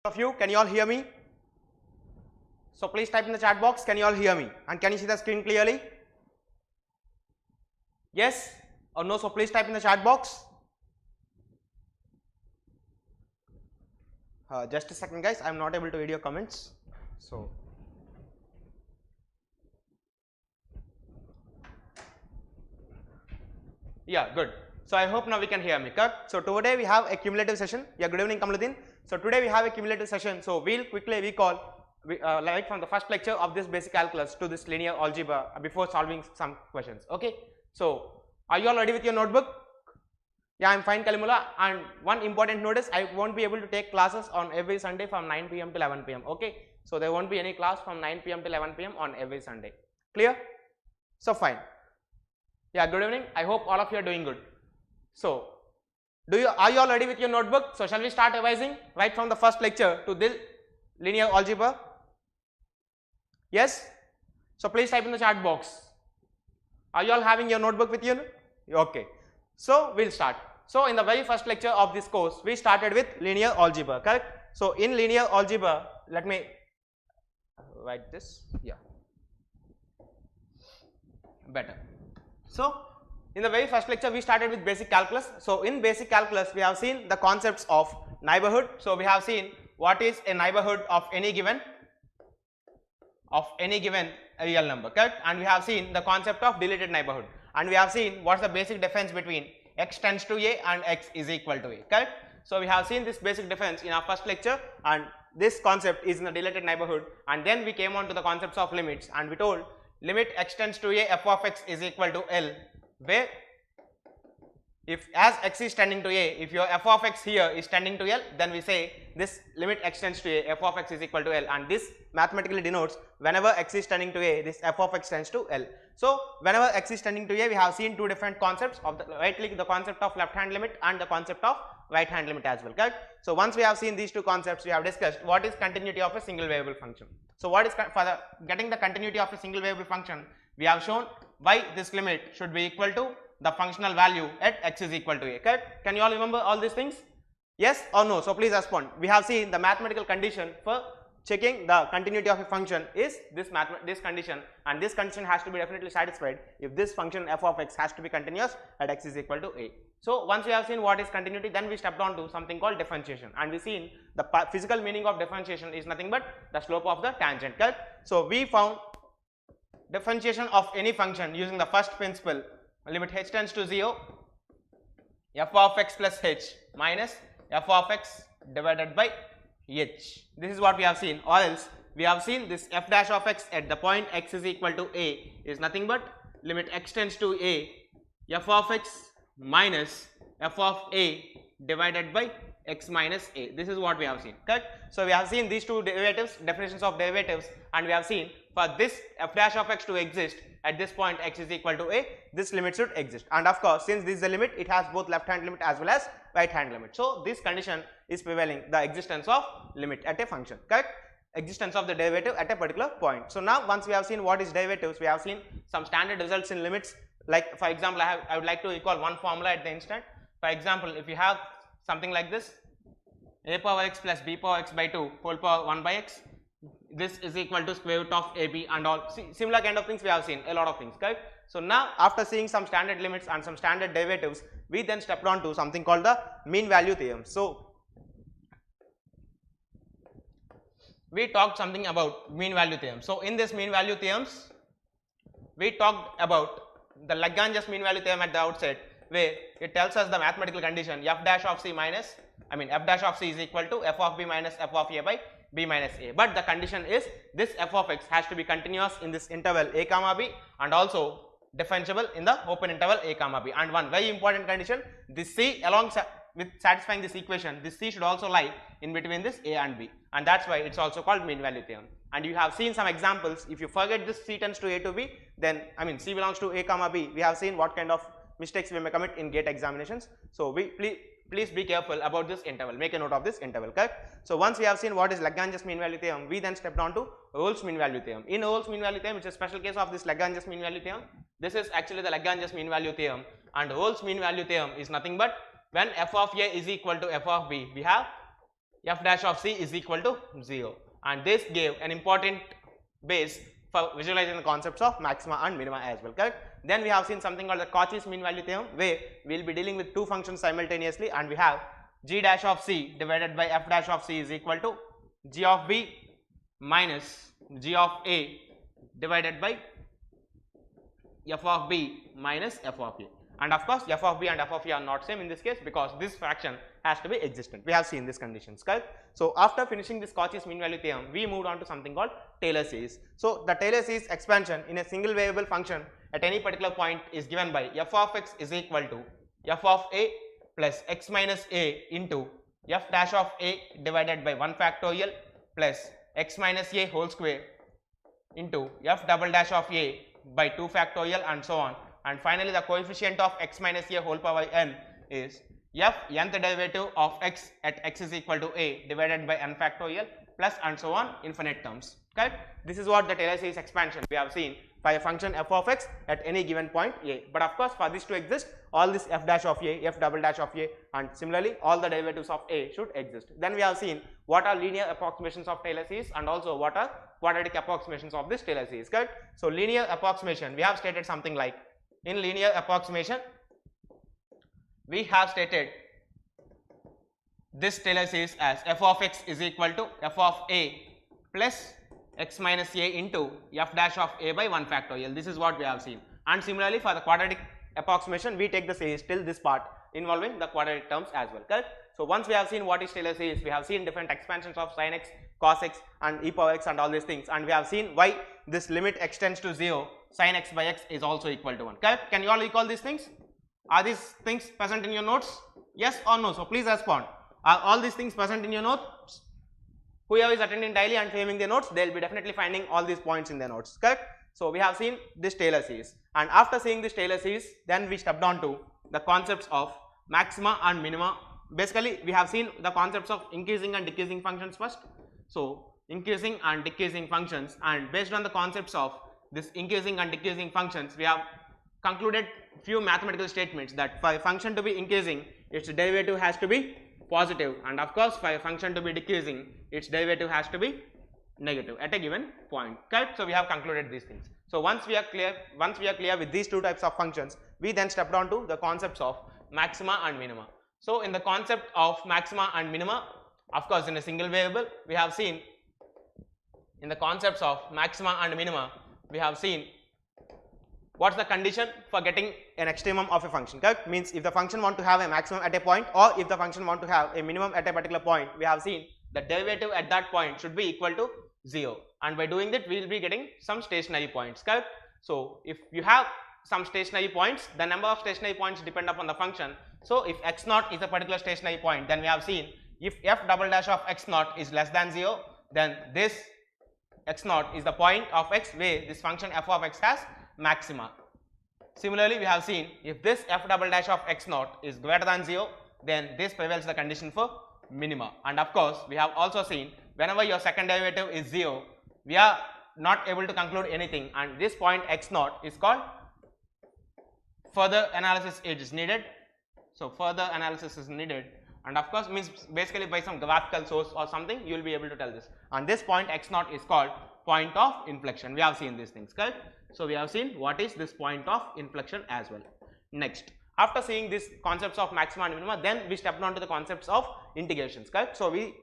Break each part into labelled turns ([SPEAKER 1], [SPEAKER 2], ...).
[SPEAKER 1] of you, can you all hear me? So please type in the chat box, can you all hear me? And can you see the screen clearly? Yes or no? So please type in the chat box. Just a second guys, I am not able to read your comments. So yeah, good. So I hope now we can hear me, correct? So today we have a cumulative session. Yeah, good evening Kamaluddin. So today we have a cumulative session. So we'll quickly recall like from the first lecture of this basic calculus to this linear algebra before solving some questions. Okay. So are you all ready with your notebook? Yeah, I'm fine Kalimula. And one important notice, I won't be able to take classes on every Sunday from 9 PM to 11 PM. Okay. So there won't be any class from 9 PM to 11 PM on every Sunday. Clear? So fine. Yeah, good evening. I hope all of you are doing good. So are you all ready with your notebook? So shall we start revising right from the first lecture to this linear algebra? Yes? So please type in the chat box. Are you all having your notebook with you? Okay. So we'll start. So in the very first lecture of this course, we started with linear algebra, correct? So in linear algebra, let me write this. Yeah. Better. So in the very first lecture we started with basic calculus. So in basic calculus we have seen the concepts of neighborhood. So we have seen what is a neighborhood of any given real number, correct? And we have seen the concept of deleted neighborhood, and we have seen what's the basic difference between x tends to a and x is equal to a, correct? So we have seen this basic difference in our first lecture, and this concept is in the deleted neighborhood. And then we came on to the concepts of limits, and we told limit x tends to a f of x is equal to L, where if as x is tending to a, if your f of x here is tending to L, then we say this limit x tends to a, f of x is equal to L, and this mathematically denotes whenever x is tending to a, this f of x tends to L. So whenever x is tending to a, we have seen two different concepts of the the concept of left hand limit and the concept of right hand limit as well, correct? So once we have seen these two concepts, we have discussed what is continuity of a single variable function. So what is for getting the continuity of a single variable function, we have shown why this limit should be equal to the functional value at x is equal to a, correct? Can you all remember all these things? Yes or no? So please respond. We have seen the mathematical condition for checking the continuity of a function is this condition, and this condition has to be definitely satisfied if this function f of x has to be continuous at x is equal to a. So once we have seen what is continuity, then we stepped on to something called differentiation, and we seen the physical meaning of differentiation is nothing but the slope of the tangent, correct? So we found differentiation of any function using the first principle, limit h tends to 0, f of x plus h minus f of x divided by h. This is what we have seen, or else we have seen this f dash of x at the point x is equal to a is nothing but limit x tends to a, f of x minus f of a divided by x minus a. This is what we have seen, correct? So we have seen these two derivatives, definitions of derivatives, and we have seen for this f dash of x to exist at this point x is equal to a, this limit should exist. And of course, since this is a limit, it has both left hand limit as well as right hand limit. So this condition is prevailing, the existence of limit at a function, correct? Existence of the derivative at a particular point. So now once we have seen what is derivatives, we have seen some standard results in limits. Like for example, I would like to recall one formula at the instant. For example, if you have something like this, a power x plus b power x by 2 whole power 1 by x, this is equal to square root of ab, and all similar kind of things we have seen, a lot of things, correct? So now after seeing some standard limits and some standard derivatives, we then stepped on to something called the mean value theorem. So we talked something about mean value theorem. So in this mean value theorems, we talked about the Lagrange's mean value theorem at the outset, where it tells us the mathematical condition f dash of c minus, f dash of c is equal to f of b minus f of a by b minus a. But the condition is this f of x has to be continuous in this interval a comma b, and also differentiable in the open interval a comma b. And one very important condition, this c along with satisfying this equation, this c should also lie in between this a and b, and that's why it's also called mean value theorem. And you have seen some examples. If you forget this c tends to a to b, then c belongs to a comma b, we have seen what kind of mistakes we may commit in gate examinations. So we please be careful about this interval, make a note of this interval, correct? So once we have seen what is Lagrange's mean value theorem, we then stepped on to Rolle's mean value theorem. In Rolle's mean value theorem, which is a special case of this Lagrange's mean value theorem, this is actually the Lagrange's mean value theorem, and Rolle's mean value theorem is nothing but when f of a is equal to f of b, we have f dash of c is equal to 0, and this gave an important base for visualizing the concepts of maxima and minima as well, correct? Then we have seen something called the Cauchy's mean value theorem, where we will be dealing with two functions simultaneously, and we have g dash of c divided by f dash of c is equal to g of b minus g of a divided by f of b minus f of a. And of course, f of b and f of a are not same in this case, because this fraction has to be existent. We have seen these conditions, correct? So after finishing this Cauchy's mean value theorem, we moved on to something called Taylor series. So the Taylor series expansion in a single variable function at any particular point is given by f of x is equal to f of a plus x minus a into f dash of a divided by 1 factorial plus x minus a whole square into f double dash of a by 2 factorial and so on. And finally, the coefficient of x minus a whole power n is f nth derivative of x at x is equal to a divided by n factorial plus and so on infinite terms, correct? This is what the Taylor series expansion we have seen for a function f of x at any given point a. But of course, for this to exist, all this f dash of a, f double dash of a, and similarly all the derivatives of a should exist. Then we have seen what are linear approximations of Taylor series and also what are quadratic approximations of this Taylor series, correct? So linear approximation, we have stated something like, in linear approximation we have stated this Taylor series as f of x is equal to f of a plus x minus a into f dash of a by 1 factorial. This is what we have seen. And similarly for the quadratic approximation, we take the series till this part involving the quadratic terms as well, correct? So once we have seen what is Taylor series, we have seen different expansions of sin x, cos x and e power x and all these things, and we have seen why this limit extends to 0, sin x by x is also equal to 1, correct? Can you all recall these things? Are these things present in your notes? Yes or no? So please respond. Are all these things present in your notes? Whoever is attending daily and framing their notes, they will be definitely finding all these points in their notes, correct? So we have seen this Taylor series, and after seeing this Taylor series, then we stepped on to the concepts of maxima and minima. Basically, we have seen the concepts of increasing and decreasing functions first. So increasing and decreasing functions, and based on the concepts of this increasing and decreasing functions, we have concluded few mathematical statements that for a function to be increasing, its derivative has to be positive, and of course for a function to be decreasing, its derivative has to be negative at a given point, correct? So we have concluded these things. So once we are clear with these two types of functions, we then stepped on to the concepts of maxima and minima. So in the concept of maxima and minima, of course in a single variable, we have seen in the concepts of maxima and minima, we have seen what's the condition for getting an extremum of a function, correct? Means if the function want to have a maximum at a point, or if the function want to have a minimum at a particular point, we have seen the derivative at that point should be equal to 0, and by doing that we will be getting some stationary points, correct? So if you have some stationary points, the number of stationary points depend upon the function. So if x naught is a particular stationary point, then we have seen if f double dash of x naught is less than 0, then this x naught is the point of x where this function f of x has maxima. Similarly, we have seen if this f double dash of x naught is greater than 0, then this prevails the condition for minima. And of course, we have also seen whenever your second derivative is 0, we are not able to conclude anything, and this point x naught is called further analysis is needed. So further analysis is needed, and of course means basically by some graphical source or something you will be able to tell this, and this point x naught is called point of inflection. We have seen these things, correct? So we have seen what is this point of inflection as well. Next, after seeing these concepts of maxima and minima, then we stepped on to the concepts of integrations, correct? So we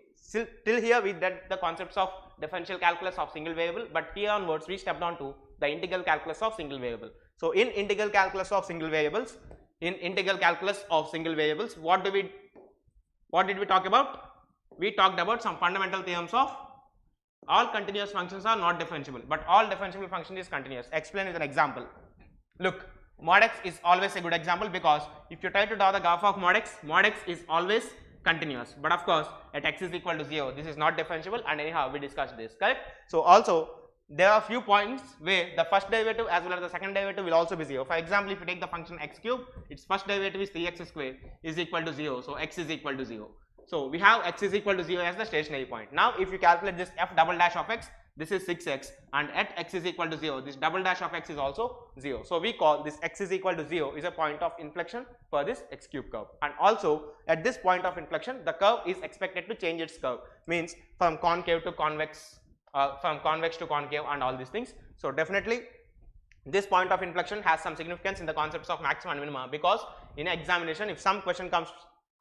[SPEAKER 1] till here we did the concepts of differential calculus of single variable, but here onwards we stepped on to the integral calculus of single variable. So in integral calculus of single variables, what did we talk about? We talked about some fundamental theorems of all continuous functions are not differentiable, but all differentiable function is continuous. Explain with an example. Look, mod x is always a good example, because if you try to draw the graph of mod x is always continuous, but of course at x is equal to 0, this is not differentiable, and anyhow we discussed this, correct? So also there are few points where the first derivative as well as the second derivative will also be 0. For example, if you take the function x cube, its first derivative is 3x square is equal to 0, so x is equal to 0. So we have x is equal to 0 as the stationary point. Now if you calculate this f double dash of x, this is 6x, and at x is equal to 0, this double dash of x is also 0. So we call this x is equal to 0 is a point of inflection for this x cube curve. And also at this point of inflection, the curve is expected to change its curve, means from concave to convex, from convex to concave and all these things. So definitely this point of inflection has some significance in the concepts of maxima and minima, because in an examination if some question comes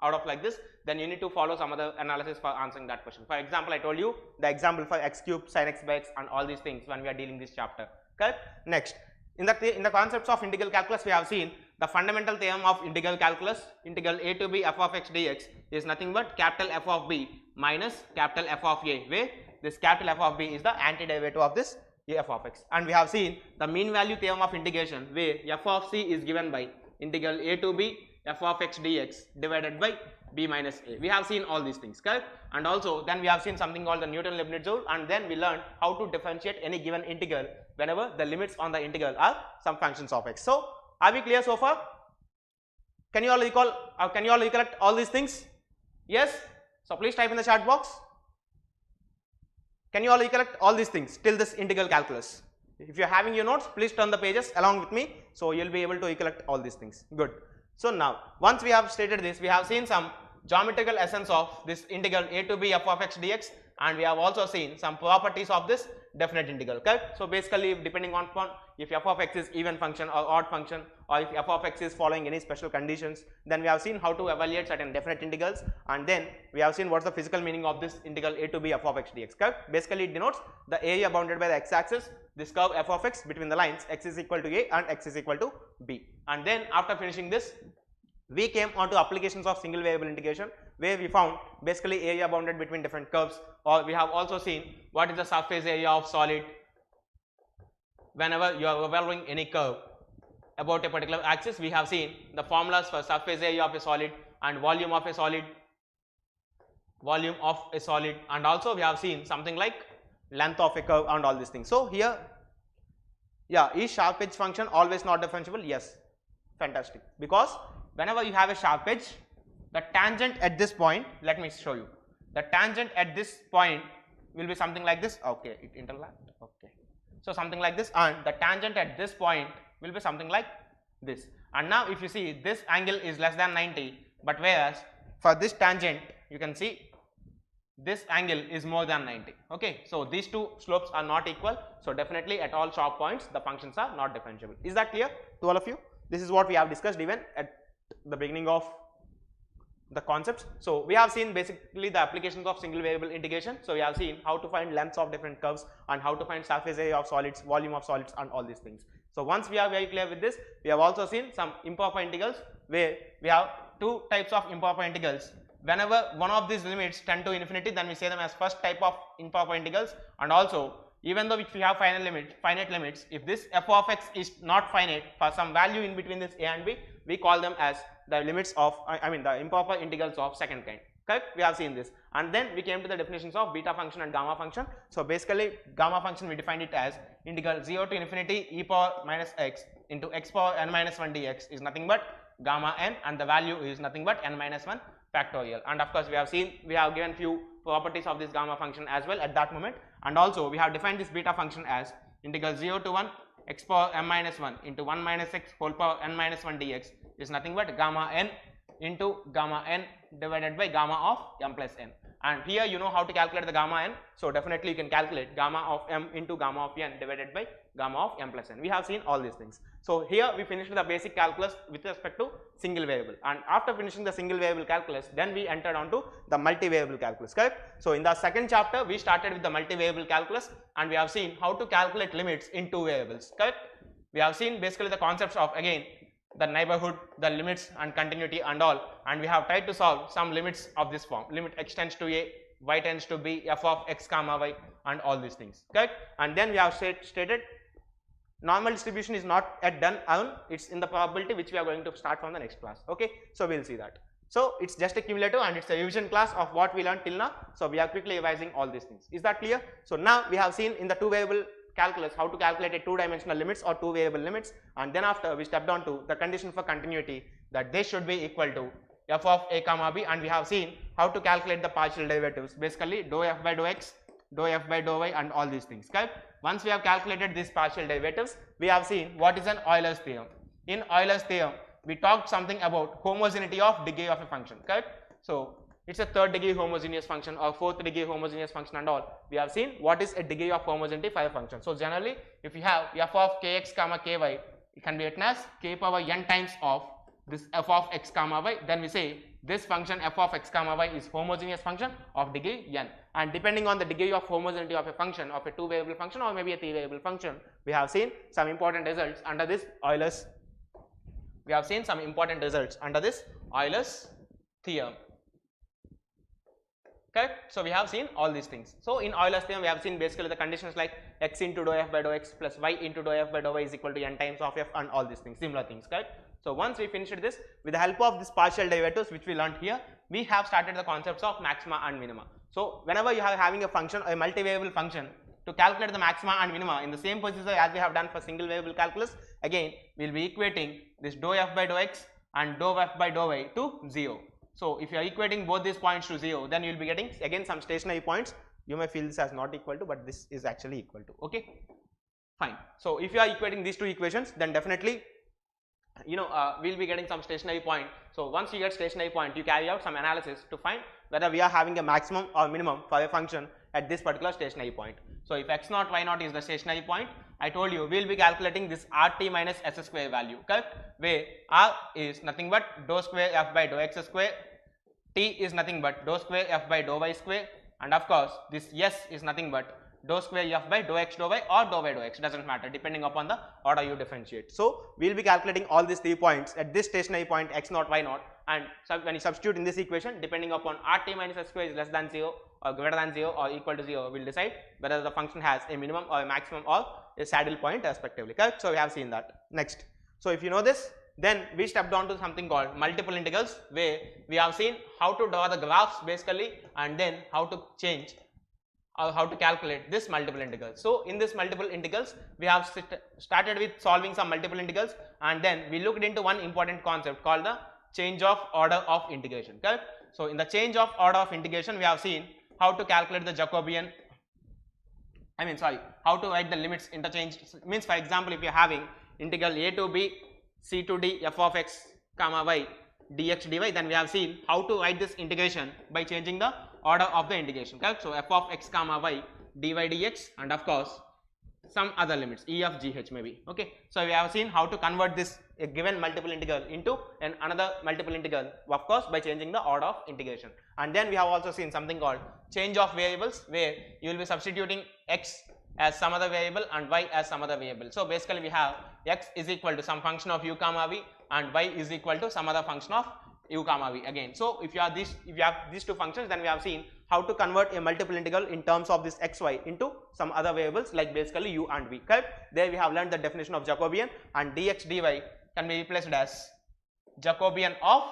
[SPEAKER 1] out of like this, then you need to follow some other analysis for answering that question. For example, I told you the example for x cube sin x by x and all these things when we are dealing this chapter. Correct? Next, in the concepts of integral calculus, we have seen the fundamental theorem of integral calculus, integral a to b f of x dx is nothing but capital F of b minus capital F of a, where this capital F of b is the antiderivative of this f of x. And we have seen the mean value theorem of integration, where f of c is given by integral a to b f of x dx divided by b minus a. We have seen all these things, correct? And also then we have seen something called the Newton-Leibniz rule, and then we learned how to differentiate any given integral whenever the limits on the integral are some functions of x. So are we clear so far? Can you all recall, can you all recollect all these things? Yes? So please type in the chat box. Can you all recollect all these things till this integral calculus? If you are having your notes, please turn the pages along with me, so you will be able to recollect all these things. Good. So now once we have stated this, we have seen some geometrical essence of this integral a to b f of x dx, and we have also seen some properties of this definite integral, correct? So basically, depending on if f of x is even function or odd function, or if f of x is following any special conditions, then we have seen how to evaluate certain definite integrals, and then we have seen what's the physical meaning of this integral a to b f of x dx, correct? Basically it denotes the area bounded by the x axis, this curve f of x between the lines x is equal to a and x is equal to b. And then after finishing this, we came on to applications of single variable integration, where we found basically area bounded between different curves, or we have also seen what is the surface area of solid whenever you are evaluating any curve about a particular axis. We have seen the formulas for surface area of a solid and volume of a solid, and also we have seen something like length of a curve and all these things. So here, yeah, is sharp edge function always not differentiable? Yes, fantastic, because whenever you have a sharp edge, the tangent at this point, let me show you, the tangent at this point will be something like this. Okay, it interlapped. Okay, so something like this, and the tangent at this point will be something like this. And now if you see, this angle is less than 90, but whereas for this tangent you can see this angle is more than 90. Okay, so these two slopes are not equal, so definitely at all sharp points the functions are not differentiable. Is that clear to all of you? This is what we have discussed even at the beginning of the concepts. So we have seen basically the applications of single variable integration. So we have seen how to find lengths of different curves and how to find surface area of solids, volume of solids, and all these things. So once we are very clear with this, we have also seen some improper integrals, where we have two types of improper integrals. Whenever one of these limits tend to infinity, then we say them as first type of improper integrals. And also, even though if we have finite limits, if this f of x is not finite for some value in between this a and b, we call them as the limits of, the improper integrals of second kind, correct? We have seen this, and then we came to the definitions of beta function and gamma function. So basically, gamma function we defined it as integral 0 to infinity e power minus x into x power n minus 1 dx is nothing but gamma n, and the value is nothing but n minus 1 factorial. And of course, we have given few properties of this gamma function as well at that moment, and also we have defined this beta function as integral 0 to 1 x power m minus 1 into 1 minus x whole power n minus 1 dx is nothing but gamma n into gamma n divided by gamma of m plus n. And here you know how to calculate the gamma n, so definitely you can calculate gamma of m into gamma of n divided by gamma of m plus n. We have seen all these things. So here we finished the basic calculus with respect to single variable, and after finishing the single variable calculus, then we entered on to the multivariable calculus, correct? So in the second chapter we started with the multivariable calculus, and we have seen how to calculate limits in two variables, correct? We have seen basically the concepts of, again, the neighborhood, the limits and continuity and all, and we have tried to solve some limits of this form, limit x tends to a, y tends to b, f of x comma y, and all these things, correct? And then we have stated normal distribution is not yet done alone, it's in the probability, which we are going to start from the next class. Okay, so we will see that. So it's just a cumulative and it's a revision class of what we learned till now, so we are quickly revising all these things. Is that clear? So now we have seen in the two variable calculus how to calculate a two-dimensional limits or two variable limits, and then after we stepped on to the condition for continuity, that they should be equal to f of a comma b, and we have seen how to calculate the partial derivatives, basically dou f by dou x dou f by dou y and all these things, correct? Once we have calculated these partial derivatives, we have seen what is an Euler's theorem. In Euler's theorem, we talked something about homogeneity of degree of a function, correct? So it's a third degree homogeneous function or fourth degree homogeneous function and all. We have seen what is a degree of homogeneity for a function. So generally, if you have f of kx comma ky, it can be written as k power n times of this f of x comma y, then we say this function f of x comma y is homogeneous function of degree n, and depending on the degree of homogeneity of a function, of a two variable function or maybe a three variable function, we have seen some important results under this Euler's. We have seen some important results under this Euler's theorem. Correct? So we have seen all these things. So in Euler's theorem, we have seen basically the conditions like x into dou f by dou x plus y into dou f by dou y is equal to n times of f and all these things, similar things, correct? So once we finished this, with the help of this partial derivatives which we learned here, we have started the concepts of maxima and minima. So whenever you are having a function, a multivariable function, to calculate the maxima and minima in the same procedure as we have done for single variable calculus, again we will be equating this dou f by dou x and dou f by dou y to 0. So if you are equating both these points to 0, then you will be getting again some stationary points. You may feel this as not equal to, but this is actually equal to, okay, fine. So if you are equating these two equations, then definitely we'll be getting some stationary point. So once you get stationary point, you carry out some analysis to find whether we are having a maximum or minimum for a function at this particular stationary point. So if x naught y naught is the stationary point, I told you we will be calculating this rt minus s square value, correct, where r is nothing but dou square f by dou x square, t is nothing but dou square f by dou y square, and of course this s is nothing but dou square f by dou x dou y or dou y dou x, doesn't matter depending upon the order you differentiate. So we will be calculating all these 3 points at this stationary point x naught y naught, and when you substitute in this equation, depending upon rt minus s square is less than 0 or greater than 0 or equal to 0, we will decide whether the function has a minimum or a maximum or a saddle point respectively, correct? So we have seen that. Next, so if you know this, then we stepped on to something called multiple integrals, where we have seen how to draw the graphs basically, and then how to change or how to calculate this multiple integrals. So in this multiple integrals, we have started with solving some multiple integrals, and then we looked into one important concept called the change of order of integration, correct? So in the change of order of integration, we have seen how to calculate the Jacobian, how to write the limits interchange. Means, for example, if you are having integral a to b c to d f of x comma y dx dy, then we have seen how to write this integration by changing the order of the integration, correct? So f of x comma y dy dx, and of course some other limits e of gh maybe, okay? So we have seen how to convert this a given multiple integral into another multiple integral, of course by changing the order of integration. And then we have also seen something called change of variables, where you will be substituting x as some other variable and y as some other variable. So basically we have x is equal to some function of u comma v and y is equal to some other function of u comma v again. So if you have these two functions, then we have seen how to convert a multiple integral in terms of this xy into some other variables like basically u and v, correct? There we have learned the definition of Jacobian, and dx dy can be replaced as Jacobian of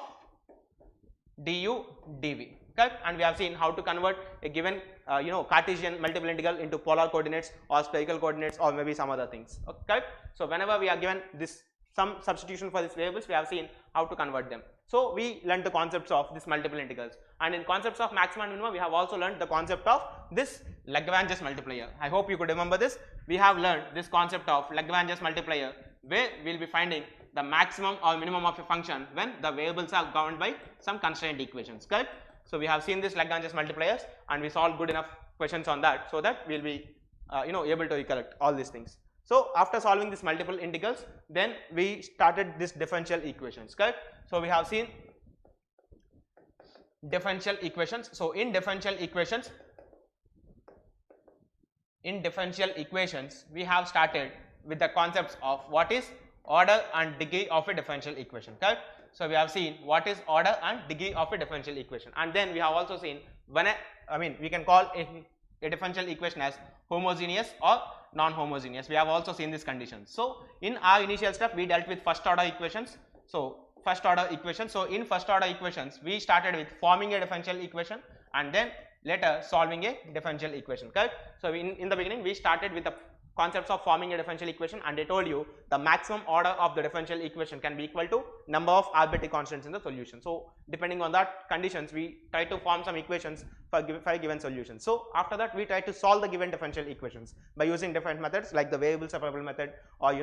[SPEAKER 1] du dv, correct? And we have seen how to convert a given Cartesian multiple integral into polar coordinates or spherical coordinates or maybe some other things, okay, correct? So whenever we are given this some substitution for these variables, we have seen how to convert them. So we learned the concepts of this multiple integrals, and in concepts of maxima and minima, we have also learned the concept of this Lagrange's multiplier. I hope you could remember this. We have learned this concept of Lagrange's multiplier, where we will be finding the maximum or minimum of a function when the variables are governed by some constraint equations, correct? So we have seen this Lagrange's multipliers, and we solved good enough questions on that, so that we will be able to recollect all these things. So after solving this multiple integrals, then we started this differential equations, correct? So we have seen differential equations. So in differential equations, we have started with the concepts of what is order and degree of a differential equation, correct? So we have seen what is order and degree of a differential equation, and then we have also seen when we can call a differential equation as homogeneous or non-homogeneous. We have also seen these conditions. So in our initial step, we dealt with first order equations. So in first order equations, we started with forming a differential equation and then later solving a differential equation, correct? So in the beginning, we started with the concepts of forming a differential equation, and I told you the maximum order of the differential equation can be equal to number of arbitrary constants in the solution. So depending on that conditions, we try to form some equations for 5 given solutions. So after that we try to solve the given differential equations by using different methods like the variable separable method, or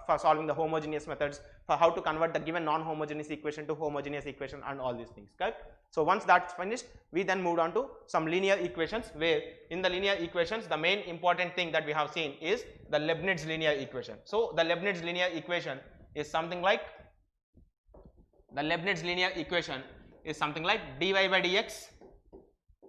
[SPEAKER 1] for solving the homogeneous methods, for how to convert the given non-homogeneous equation to homogeneous equation and all these things, correct? So once that's finished, we then moved on to some linear equations, where in the linear equations the main important thing that we have seen is the Leibniz linear equation. So the Leibniz linear equation is something like dy by dx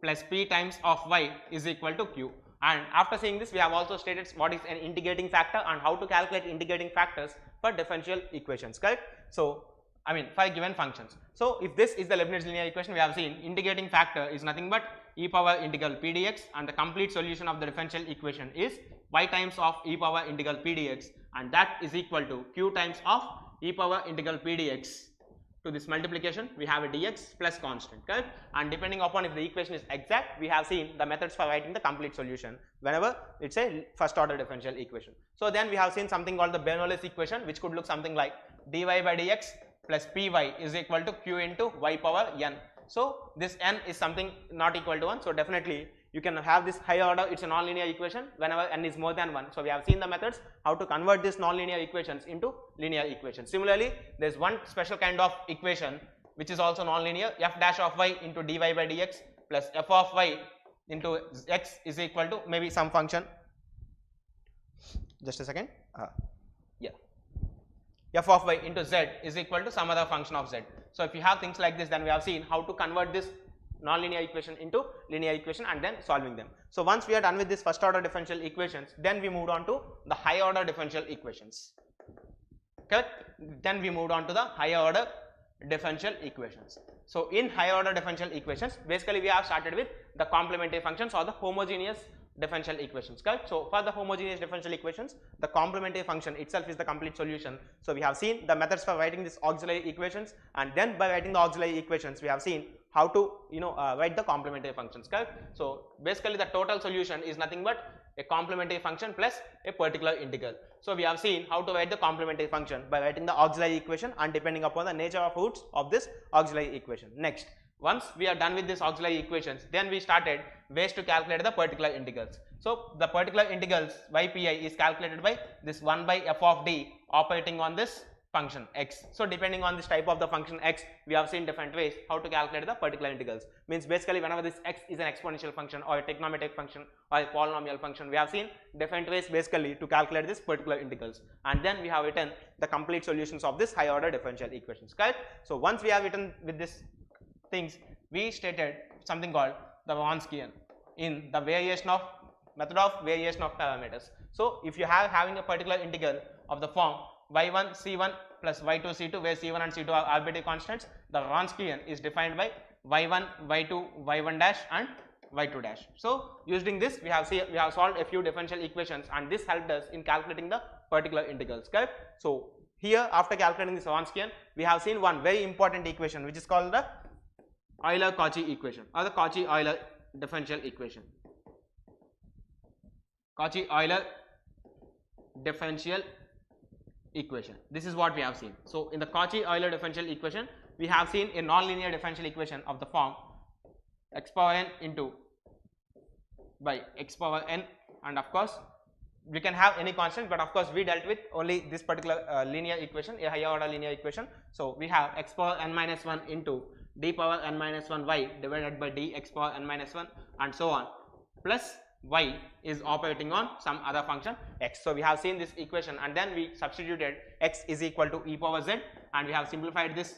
[SPEAKER 1] plus p times of y is equal to q. And after seeing this, we have also stated what is an integrating factor and how to calculate integrating factors for differential equations, correct? So I mean for given functions. So if this is the Leibniz linear equation, we have seen integrating factor is nothing but e power integral p dx, and the complete solution of the differential equation is y times of e power integral p dx, and that is equal to q times of e power integral p dx. To this multiplication, we have a dx plus constant, correct? And depending upon if the equation is exact, we have seen the methods for writing the complete solution whenever it's a first order differential equation. So then we have seen something called the Bernoulli's equation, which could look something like dy by dx plus py is equal to q into y power n. So this n is something not equal to 1, so definitely you can have this higher order, it's a non-linear equation whenever n is more than 1. So we have seen the methods how to convert these non-linear equations into linear equations. Similarly, there is one special kind of equation which is also non-linear, f dash of y into dy by dx plus f of y into x is equal to maybe some function, just a second, f of y into z is equal to some other function of z. So if you have things like this, then we have seen how to convert this non-linear equation into linear equation and then solving them. So once we are done with this first order differential equations, then we moved on to the higher order differential equations, correct? Then we moved on to the higher order differential equations. So in higher order differential equations, basically we have started with the complementary functions or the homogeneous differential equations, correct? So for the homogeneous differential equations, the complementary function itself is the complete solution. So we have seen the methods for writing these auxiliary equations, and then by writing the auxiliary equations, we have seen how to write the complementary functions, correct? So basically the total solution is nothing but a complementary function plus a particular integral. So we have seen how to write the complementary function by writing the auxiliary equation and depending upon the nature of roots of this auxiliary equation. Next, once we are done with these auxiliary equations, then we started ways to calculate the particular integrals. So the particular integrals ypi is calculated by this 1 by f of d operating on this function x. So depending on this type of the function x, we have seen different ways how to calculate the particular integrals. Means basically whenever this x is an exponential function or a trigonometric function or a polynomial function, we have seen different ways basically to calculate this particular integrals, and then we have written the complete solutions of this higher order differential equations, correct? So once we have written with this things, we stated something called the Wronskian in the method of variation of parameters. So if you have having a particular integral of the form y1 c1 plus y2 c2, where c1 and c2 are arbitrary constants, the Wronskian is defined by y1 y2 y1 dash and y2 dash. So using this, we have solved a few differential equations, and this helped us in calculating the particular integrals, correct? So here, after calculating this Wronskian, we have seen one very important equation which is called the Euler-Cauchy equation or the Cauchy-Euler differential equation. Cauchy-Euler differential equation. This is what we have seen. So in the Cauchy-Euler differential equation, we have seen a non-linear differential equation of the form x power n into by x power n, and of course we can have any constant, but of course we dealt with only this particular linear equation, a higher order linear equation. So we have x power n minus 1 into d power n minus 1 y divided by d x power n minus 1 and so on, plus y is operating on some other function x. So we have seen this equation, and then we substituted x is equal to e power z, and we have simplified this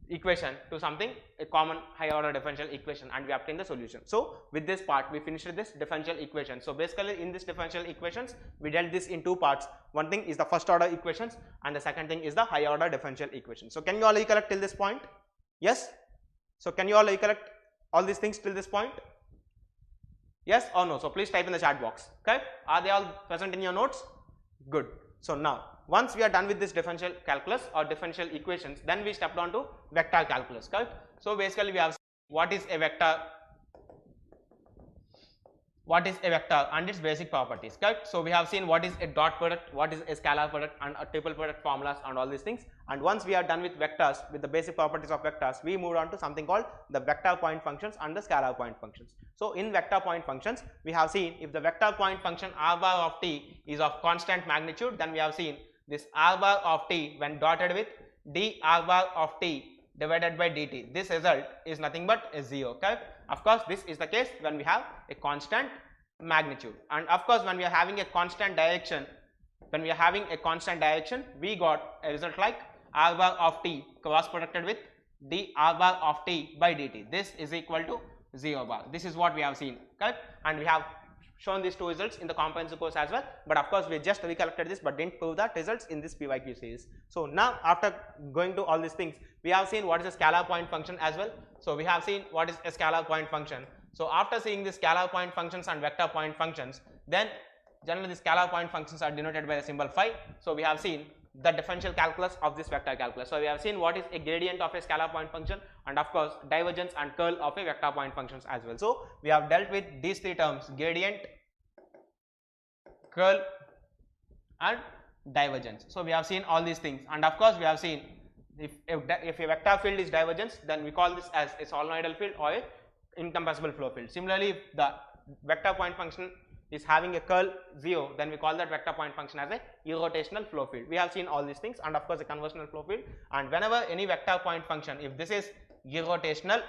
[SPEAKER 1] equation to something, a common higher order differential equation, and we obtain the solution. So with this part we finished this differential equation. So basically in this differential equations we dealt this in two parts. One thing is the first order equations and the second thing is the higher order differential equation. So can you all recollect till this point? Yes? So can you all recollect all these things till this point? Yes or no? So please type in the chat box. Okay, are they all present in your notes? Good. So now once we are done with this differential calculus or differential equations, then we stepped on to vector calculus, correct? So basically we have what is a vector, what is a vector and its basic properties, correct? So we have seen what is a dot product, what is a scalar product, and a triple product formulas and all these things. And once we are done with vectors, with the basic properties of vectors, we moved on to something called the vector point functions and the scalar point functions. So in vector point functions, we have seen if the vector point function r bar of t is of constant magnitude, then we have seen this r bar of t when dotted with d r bar of t divided by dt, this result is nothing but a 0, correct? Of course, this is the case when we have a constant magnitude, and of course when we are having a constant direction, we got a result like r bar of t cross producted with d r bar of t by dt, this is equal to 0 bar. This is what we have seen, correct? And we have shown these two results in the comprehensive course as well, but of course we just recollected this but didn't prove that results in this PYQ series. So now after going to all these things, we have seen what is a scalar point function as well. So we have seen what is a scalar point function. So after seeing the scalar point functions and vector point functions, then generally the scalar point functions are denoted by the symbol phi. So we have seen the differential calculus of this vector calculus. So we have seen what is a gradient of a scalar point function, and of course divergence and curl of a vector point functions as well. So we have dealt with these three terms: gradient, curl and divergence. So we have seen all these things, and of course we have seen if a vector field is divergence, then we call this as a solenoidal field or a incompressible flow field. Similarly, if the vector point function is having a curl 0, then we call that vector point function as a irrotational flow field. We have seen all these things, and of course a conversional flow field. And whenever any vector point function, if this is irrotational,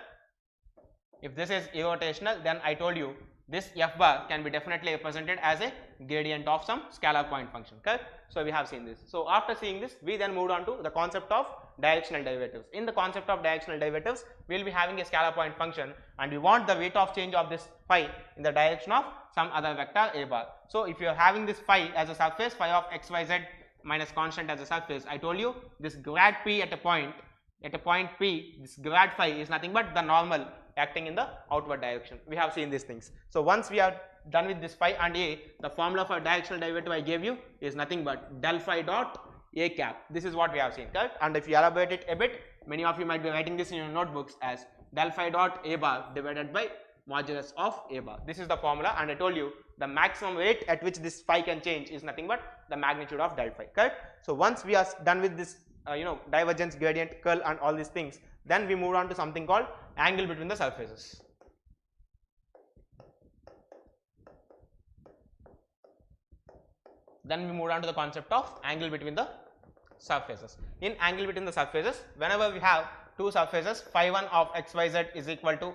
[SPEAKER 1] then I told you this f bar can be definitely represented as a gradient of some scalar point function, correct? So we have seen this. So after seeing this, we then moved on to the concept of directional derivatives. In the concept of directional derivatives, we will be having a scalar point function, and we want the rate of change of this phi in the direction of some other vector a bar. So if you are having this phi as a surface, phi of xyz minus constant as a surface, I told you this grad p at a point p, this grad phi is nothing but the normal acting in the outward direction. We have seen these things. So once we are done with this phi and a, the formula for directional derivative I gave you is nothing but del phi dot a cap. This is what we have seen, correct? And if you elaborate it a bit, many of you might be writing this in your notebooks as del phi dot a bar divided by modulus of a bar. This is the formula, and I told you the maximum rate at which this phi can change is nothing but the magnitude of del phi, correct? So once we are done with this divergence, gradient, curl and all these things, then we move on to something called angle between the surfaces. Then we move on to the concept of angle between the surfaces. In angle between the surfaces, whenever we have two surfaces, phi 1 of xyz is equal to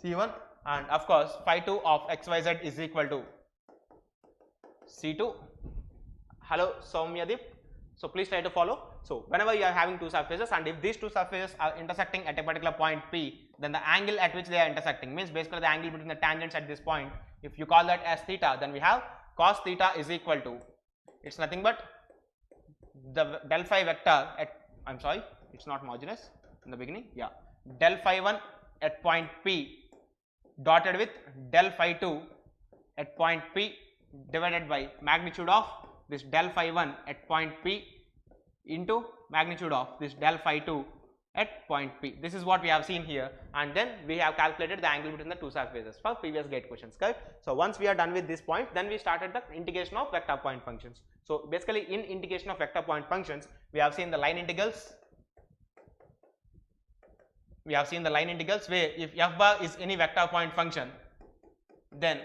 [SPEAKER 1] c1, and of course phi 2 of xyz is equal to c2. Hello Soumyadip, so please try to follow. So whenever you are having two surfaces, and if these two surfaces are intersecting at a particular point P, then the angle at which they are intersecting, means basically the angle between the tangents at this point, if you call that as theta, then we have cos theta is equal to, it's nothing but the del phi vector at, I'm sorry, it's not modulus in the beginning, yeah, del phi 1 at point P dotted with del phi 2 at point P divided by magnitude of this del phi 1 at point P into magnitude of this del phi 2 at point P. This is what we have seen here, and then we have calculated the angle between the two surfaces for previous gate questions, correct? So once we are done with this point, then we started the integration of vector point functions. So basically in integration of vector point functions, we have seen the line integrals. We have seen the line integrals where if f bar is any vector point function, then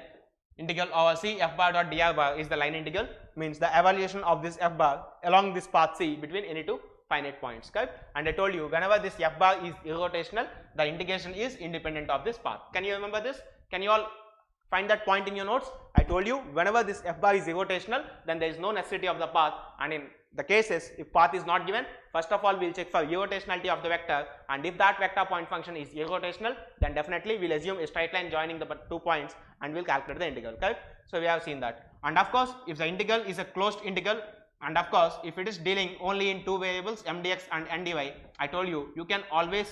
[SPEAKER 1] integral over c f bar dot dr bar is the line integral, means the evaluation of this f bar along this path c between any two finite points, correct? And I told you whenever this f bar is irrotational, the integration is independent of this path. Can you remember this? Can you all find that point in your notes? I told you whenever this f bar is irrotational, then there is no necessity of the path, and in the cases if path is not given, first of all we will check for irrotationality of the vector, and if that vector point function is irrotational, then definitely we will assume a straight line joining the 2 points and we will calculate the integral, correct? So we have seen that. And of course if the integral is a closed integral, and of course if it is dealing only in two variables m dx and n dy, I told you you can always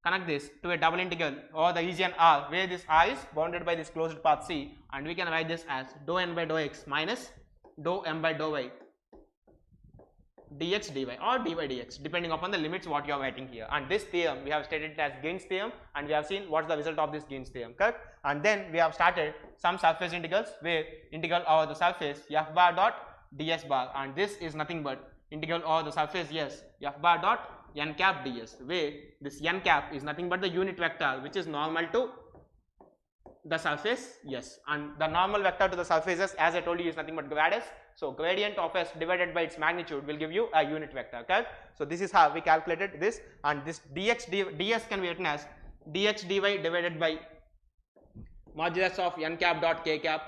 [SPEAKER 1] connect this to a double integral over the region R, where this R is bounded by this closed path C, and we can write this as dou n by dou x minus dou m by dou y dx dy or dy dx depending upon the limits what you are writing here. And this theorem we have stated it as Gain's theorem, and we have seen what's the result of this Gain's theorem, correct? And then we have started some surface integrals where integral over the surface f bar dot ds bar, and this is nothing but integral over the surface f bar dot n cap ds, where this n cap is nothing but the unit vector which is normal to the surface and the normal vector to the surfaces, as I told you, is nothing but grad s. So gradient of s divided by its magnitude will give you a unit vector, correct? So this is how we calculated this, and this ds can be written as dx dy divided by modulus of n cap dot k cap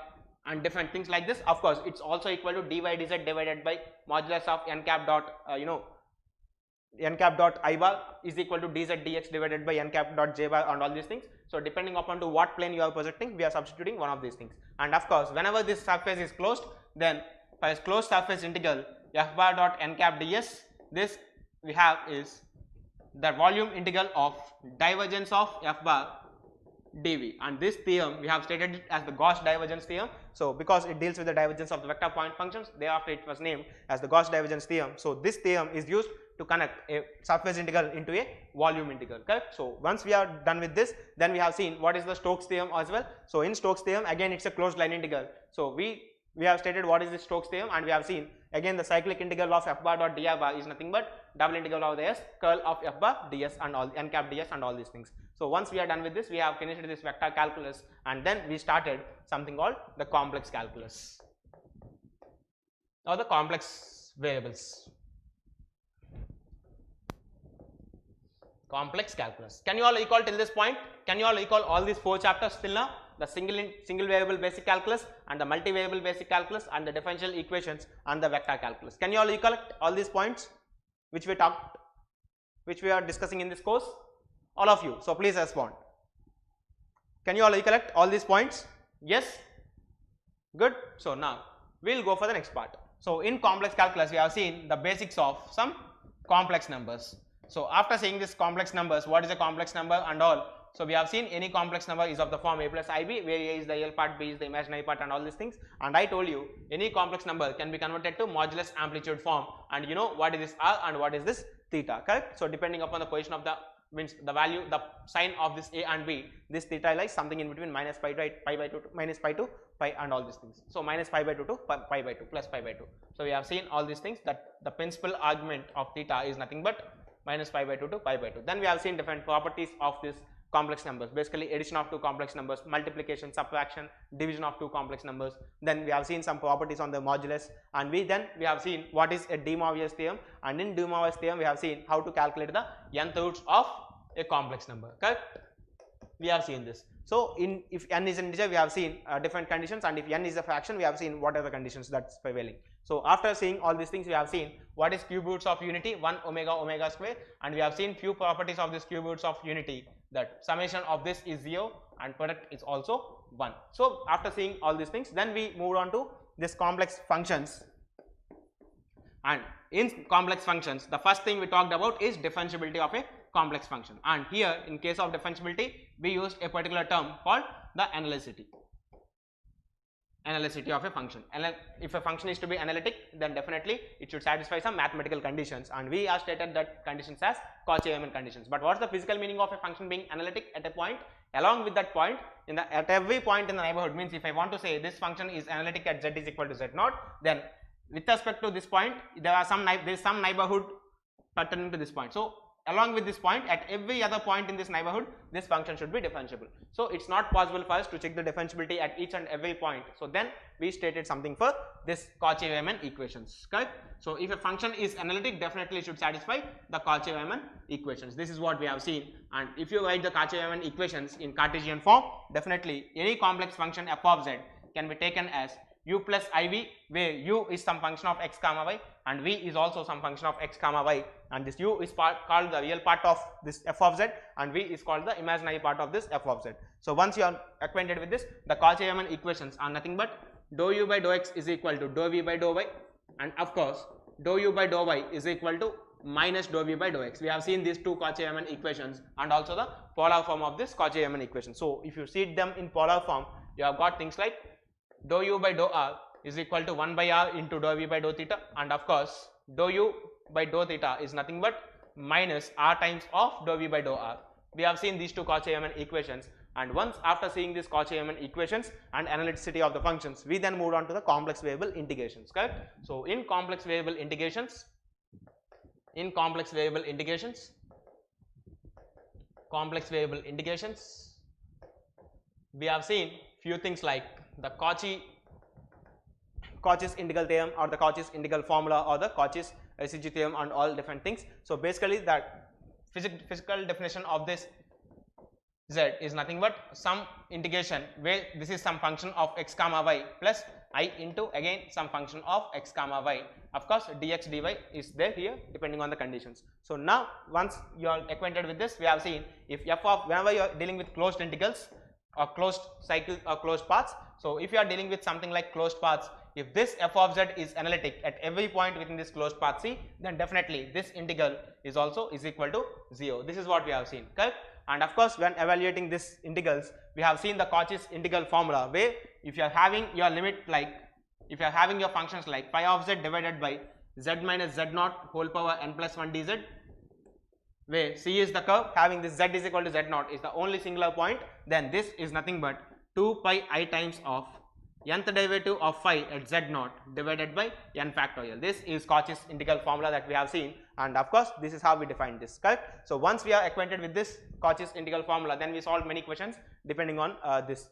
[SPEAKER 1] and different things like this. Of course, it's also equal to dy dz divided by modulus of n cap dot n cap dot I bar is equal to dz dx divided by n cap dot j bar and all these things. So depending upon to what plane you are projecting, we are substituting one of these things. And of course, whenever this surface is closed, then for a closed surface integral f bar dot n cap ds, this we have is the volume integral of divergence of f bar dv, and this theorem we have stated it as the Gauss divergence theorem. So because it deals with the divergence of the vector point functions, thereafter it was named as the Gauss divergence theorem. So this theorem is used to connect a surface integral into a volume integral, correct? So once we are done with this, then we have seen what is the Stokes theorem as well. So in Stokes theorem, again it's a closed line integral. So we have stated what is the Stokes theorem, and we have seen again the cyclic integral of f bar dot dr bar is nothing but double integral of the s curl of f bar ds and all n cap ds and all these things. So once we are done with this, we have finished this vector calculus, and then we started something called the complex calculus or the complex variables. Complex calculus. Can you all recall till this point? Can you all recall all these 4 chapters till now? The single variable basic calculus and the multivariable basic calculus and the differential equations and the vector calculus. Can you all recollect all these points which we are discussing in this course? All of you. So please respond. Can you all recollect all these points? Yes? Good. So now we will go for the next part. So in complex calculus, we have seen the basics of some complex numbers. So after seeing this complex numbers, what is a complex number and all, so we have seen any complex number is of the form a plus ib, where a is the real part, b is the imaginary part and all these things. And I told you any complex number can be converted to modulus amplitude form, and you know what is this r and what is this theta, correct? So depending upon the position of the means the value, the sign of this a and b, this theta lies something in between minus pi by 2 to minus pi to pi and all these things. So minus pi by 2 to pi by 2 plus pi by 2. So we have seen all these things, that the principal argument of theta is nothing but minus pi by 2 to pi by 2. Then we have seen different properties of this complex numbers, basically addition of 2 complex numbers, multiplication, subtraction, division of 2 complex numbers. Then we have seen some properties on the modulus, and we have seen what is a De Moivre's theorem, and in De Moivre's theorem we have seen how to calculate the nth roots of a complex number, correct? We have seen this. So if n is an integer, we have seen different conditions, and if n is a fraction, we have seen what are the conditions that's prevailing. So after seeing all these things, we have seen what is cube roots of unity, 1 omega omega square, and we have seen few properties of this cube roots of unity, that summation of this is 0 and product is also 1. So after seeing all these things, then we move on to this complex functions. And in complex functions, the first thing we talked about is differentiability of a complex function, and here in case of differentiability we used a particular term called the analyticity of a function. And if a function is to be analytic, then definitely it should satisfy some mathematical conditions, and we have stated that conditions as Cauchy-Riemann conditions. But what's the physical meaning of a function being analytic at a point? Along with that point, at every point in the neighborhood, means if I want to say this function is analytic at z is equal to z0, then with respect to this point there is some neighborhood pertaining to this point. So along with this point, at every other point in this neighborhood, this function should be differentiable. So it's not possible for us to check the differentiability at each and every point. So then we stated something for this Cauchy-Riemann equations, correct? So if a function is analytic, definitely it should satisfy the Cauchy-Riemann equations. This is what we have seen. And if you write the Cauchy-Riemann equations in Cartesian form, definitely any complex function f of z can be taken as u plus iv, where u is some function of x comma y and v is also some function of x comma y, and this u is called the real part of this f of z and v is called the imaginary part of this f of z. So once you are acquainted with this, the Cauchy-Riemann equations are nothing but dou u by dou x is equal to dou v by dou y, and of course dou u by dou y is equal to minus dou v by dou x. We have seen these two Cauchy-Riemann equations and also the polar form of this Cauchy-Riemann equation. So if you see them in polar form, you have got things like dou u by dou r is equal to 1 by r into dou v by dou theta, and of course dou u by dou theta is nothing but minus r times of dou v by dou r. We have seen these two Cauchy-Riemann equations, and once after seeing these Cauchy-Riemann equations and analyticity of the functions, we then moved on to the complex variable integrations, correct? So in complex variable integrations, we have seen few things like the Cauchy's integral theorem, or the Cauchy's integral formula, or the Cauchy's residue theorem, and all different things. So basically that physical definition of this z is nothing but some integration where this is some function of x comma y plus I into again some function of x comma y. Of course dx dy is there here depending on the conditions. So now once you are acquainted with this, we have seen if f of, whenever you are dealing with closed integrals or closed cycles or closed paths, so if you are dealing with something like closed paths, if this f of z is analytic at every point within this closed path C, then definitely this integral is also is equal to 0. This is what we have seen, correct? And of course when evaluating these integrals, we have seen the Cauchy's integral formula, where if you are having your limit, like if you are having your functions like phi of z divided by z minus z naught whole power n plus 1 dz, where C is the curve having this z is equal to z naught is the only singular point, then this is nothing but 2 pi I times of nth derivative of phi at z naught divided by n factorial. This is Cauchy's integral formula that we have seen, and of course this is how we define this, correct? So once we are acquainted with this Cauchy's integral formula, then we solve many questions depending on this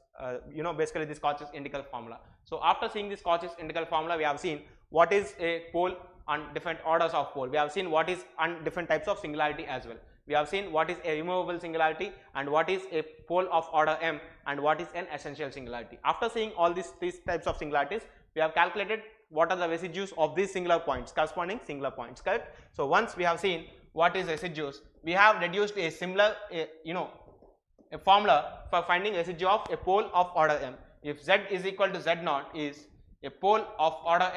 [SPEAKER 1] basically this Cauchy's integral formula. So after seeing this Cauchy's integral formula, we have seen what is a pole and different orders of pole. We have seen what is and different types of singularity as well. We have seen what is a removable singularity and what is a pole of order m and what is an essential singularity. After seeing all these types of singularities, we have calculated what are the residues of these singular points, corresponding singular points, correct? So once we have seen what is residues, we have reduced a similar a formula for finding residue of a pole of order m. If z is equal to z naught is a pole of order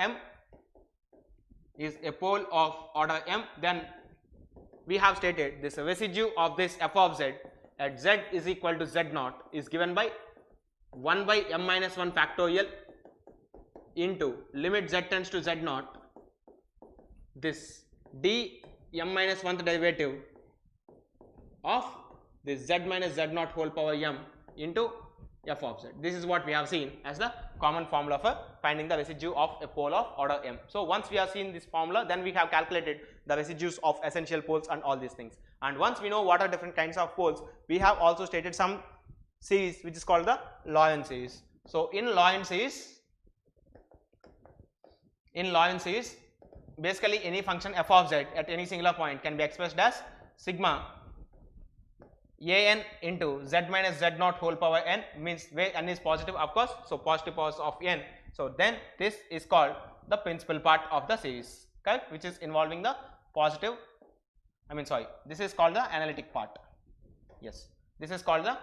[SPEAKER 1] m, then we have stated this residue of this f of z at z is equal to z naught is given by 1 by m minus 1 factorial into limit z tends to z naught, this d m minus 1th derivative of this z minus z naught whole power m into f of z. This is what we have seen as the common formula for finding the residue of a pole of order m. So once we have seen this formula, then we have calculated the residues of essential poles and all these things. And once we know what are different kinds of poles, we have also stated some series which is called the Lorentz series. So in Lorentz series, basically any function f of z at any singular point can be expressed as sigma an into z minus z naught whole power n, means where n is positive, of course, so positive powers of n. So then this is called the principal part of the series, correct, which is involving the positive, this is called the analytic part. Yes, this is called the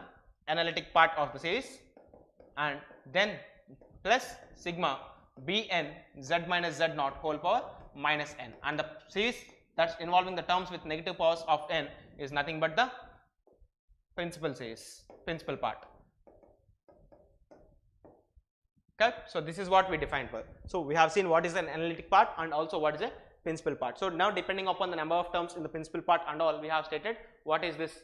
[SPEAKER 1] analytic part of the series, and then plus sigma bn z minus z naught whole power minus n, and the series that's involving the terms with negative powers of n is nothing but the principal series, principal part, correct? So this is what we defined for. So we have seen what is an analytic part and also what is a principal part. So now depending upon the number of terms in the principal part and all, we have stated what is this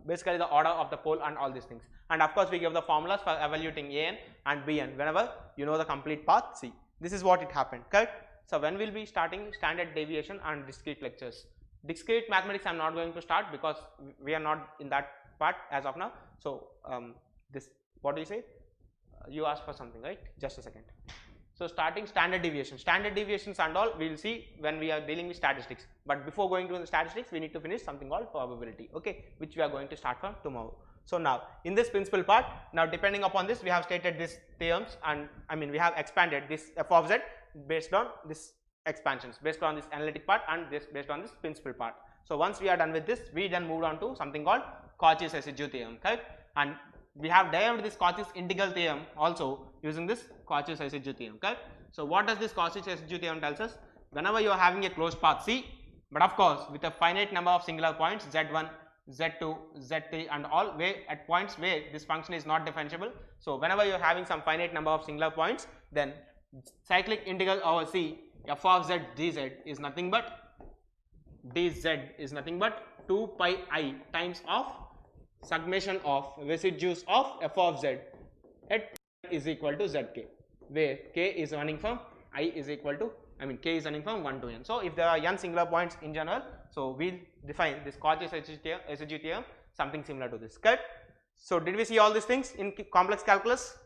[SPEAKER 1] basically the order of the pole and all these things. And of course we give the formulas for evaluating an and bn whenever you know the complete path C. This is what it happened, correct? So when we will be starting standard deviation and discrete lectures. Discrete mathematics I am not going to start because we are not in that part as of now. So this, what do you say? You asked for something, right? Just a second. So starting standard deviations and all we will see when we are dealing with statistics. But before going to the statistics, we need to finish something called probability, okay, which we are going to start from tomorrow. So now in this principal part, now depending upon this, we have stated these theorems, and we have expanded this f of z based on this expansions, based on this analytic part and this based on this principal part. So once we are done with this, we then move on to something called Cauchy's residue theorem, correct? And we have derived this Cauchy's integral theorem also using this Cauchy's residue theorem, correct? So what does this Cauchy's residue theorem tells us? Whenever you are having a closed path C, but of course with a finite number of singular points z1, z2, z3 and all, where at points where this function is not differentiable. So whenever you are having some finite number of singular points, then cyclic integral over C f of z dz is nothing but 2 pi I times of summation of residues of f of z at is equal to zk, where k is running from I is equal to, k is running from 1 to n. So if there are n singular points in general, so we'll define this Cauchy residue theorem something similar to this, correct? So did we see all these things in complex calculus?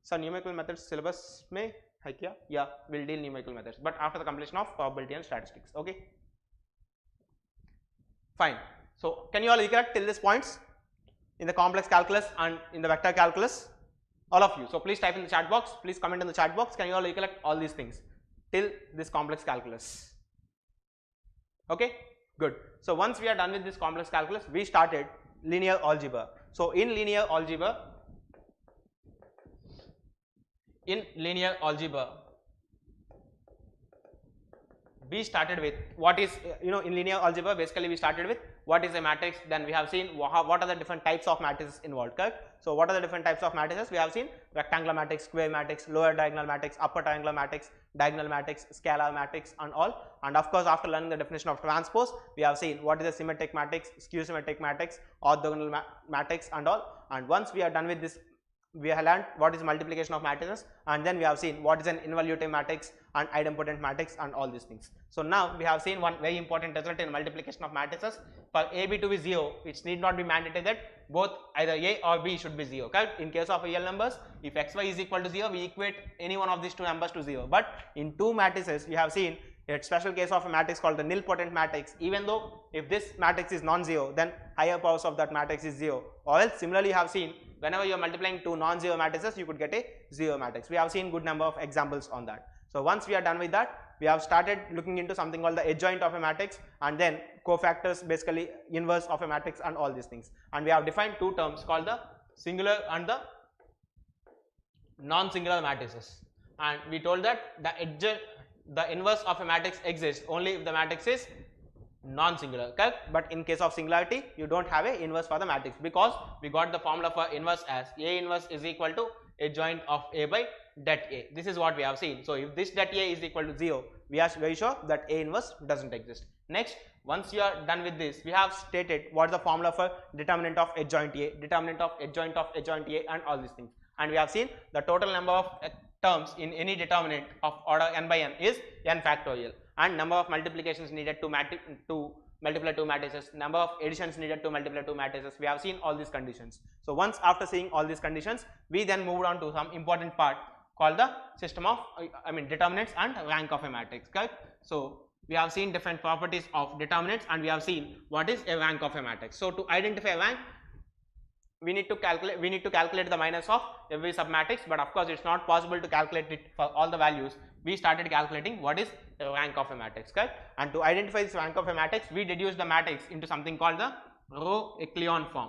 [SPEAKER 1] So numerical methods syllabus mein hai kya? Yeah, we'll deal numerical methods, but after the completion of probability and statistics. Okay, fine. So can you all recollect till this points in the complex calculus and in the vector calculus? All of you. So please type in the chat box. Please comment in the chat box. Can you all recollect all these things till this complex calculus? Okay, good. So once we are done with this complex calculus, we started linear algebra. So in linear algebra, we started with what is, in linear algebra basically we started with what is a matrix, then we have seen what are the different types of matrices involved, correct? So what are the different types of matrices? We have seen rectangular matrix, square matrix, lower diagonal matrix, upper triangular matrix, diagonal matrix, scalar matrix and all. And of course after learning the definition of transpose, we have seen what is a symmetric matrix, skew symmetric matrix, orthogonal matrix and all. And once we are done with this, we have learned what is multiplication of matrices, and then we have seen what is an involutive matrix and idempotent matrix and all these things. So now we have seen one very important result in multiplication of matrices. For AB to be 0, it need not be mandated that both either A or B should be 0, correct? In case of real numbers, if xy is equal to 0, we equate any one of these two numbers to 0. But in two matrices, we have seen a special case of a matrix called the nilpotent matrix. Even though if this matrix is non-zero, then higher powers of that matrix is 0. Or else similarly you have seen whenever you are multiplying two non-zero matrices, you could get a 0 matrix. We have seen good number of examples on that. So once we are done with that, we have started looking into something called the adjoint of a matrix, and then cofactors, basically inverse of a matrix and all these things. And we have defined two terms called the singular and the non-singular matrices. And we told that the inverse of a matrix exists only if the matrix is non-singular, correct? But in case of singularity, you don't have a inverse for the matrix, because we got the formula for inverse as A inverse is equal to adjoint of A by det A. This is what we have seen. So if this det A is equal to 0, we are very sure that A inverse doesn't exist. Next, once you are done with this, we have stated what is the formula for determinant of adjoint A, determinant of adjoint A and all these things. And we have seen the total number of terms in any determinant of order n by n is n factorial, and number of multiplications needed to multiply two matrices, number of additions needed to multiply two matrices. We have seen all these conditions. So once after seeing all these conditions, we then moved on to some important part called the system of determinants and rank of a matrix, correct? So we have seen different properties of determinants, and we have seen what is a rank of a matrix. So to identify rank, we need to calculate the minus of every submatrix, but of course it's not possible to calculate it for all the values. We started calculating what is the rank of a matrix, correct? And to identify this rank of a matrix, we deduce the matrix into something called the row echelon form.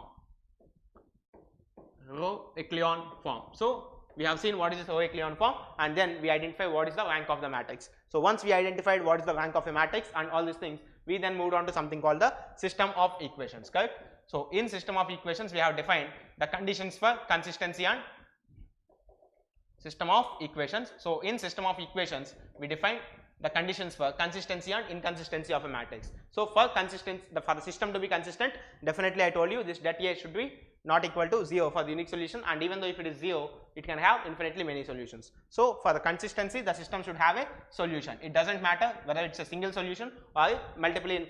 [SPEAKER 1] So we have seen what is this row echelon form, and then we identify what is the rank of the matrix. So once we identified what is the rank of a matrix and all these things, we then moved on to something called the system of equations, correct? So in system of equations, we have defined the conditions for consistency and system of equations. So in system of equations, we define the conditions for consistency and inconsistency of a matrix. So for consistency, for the system to be consistent, definitely I told you this det A should be not equal to 0 for the unique solution, and even though if it is 0, it can have infinitely many solutions. So for the consistency, the system should have a solution. It doesn't matter whether it's a single solution or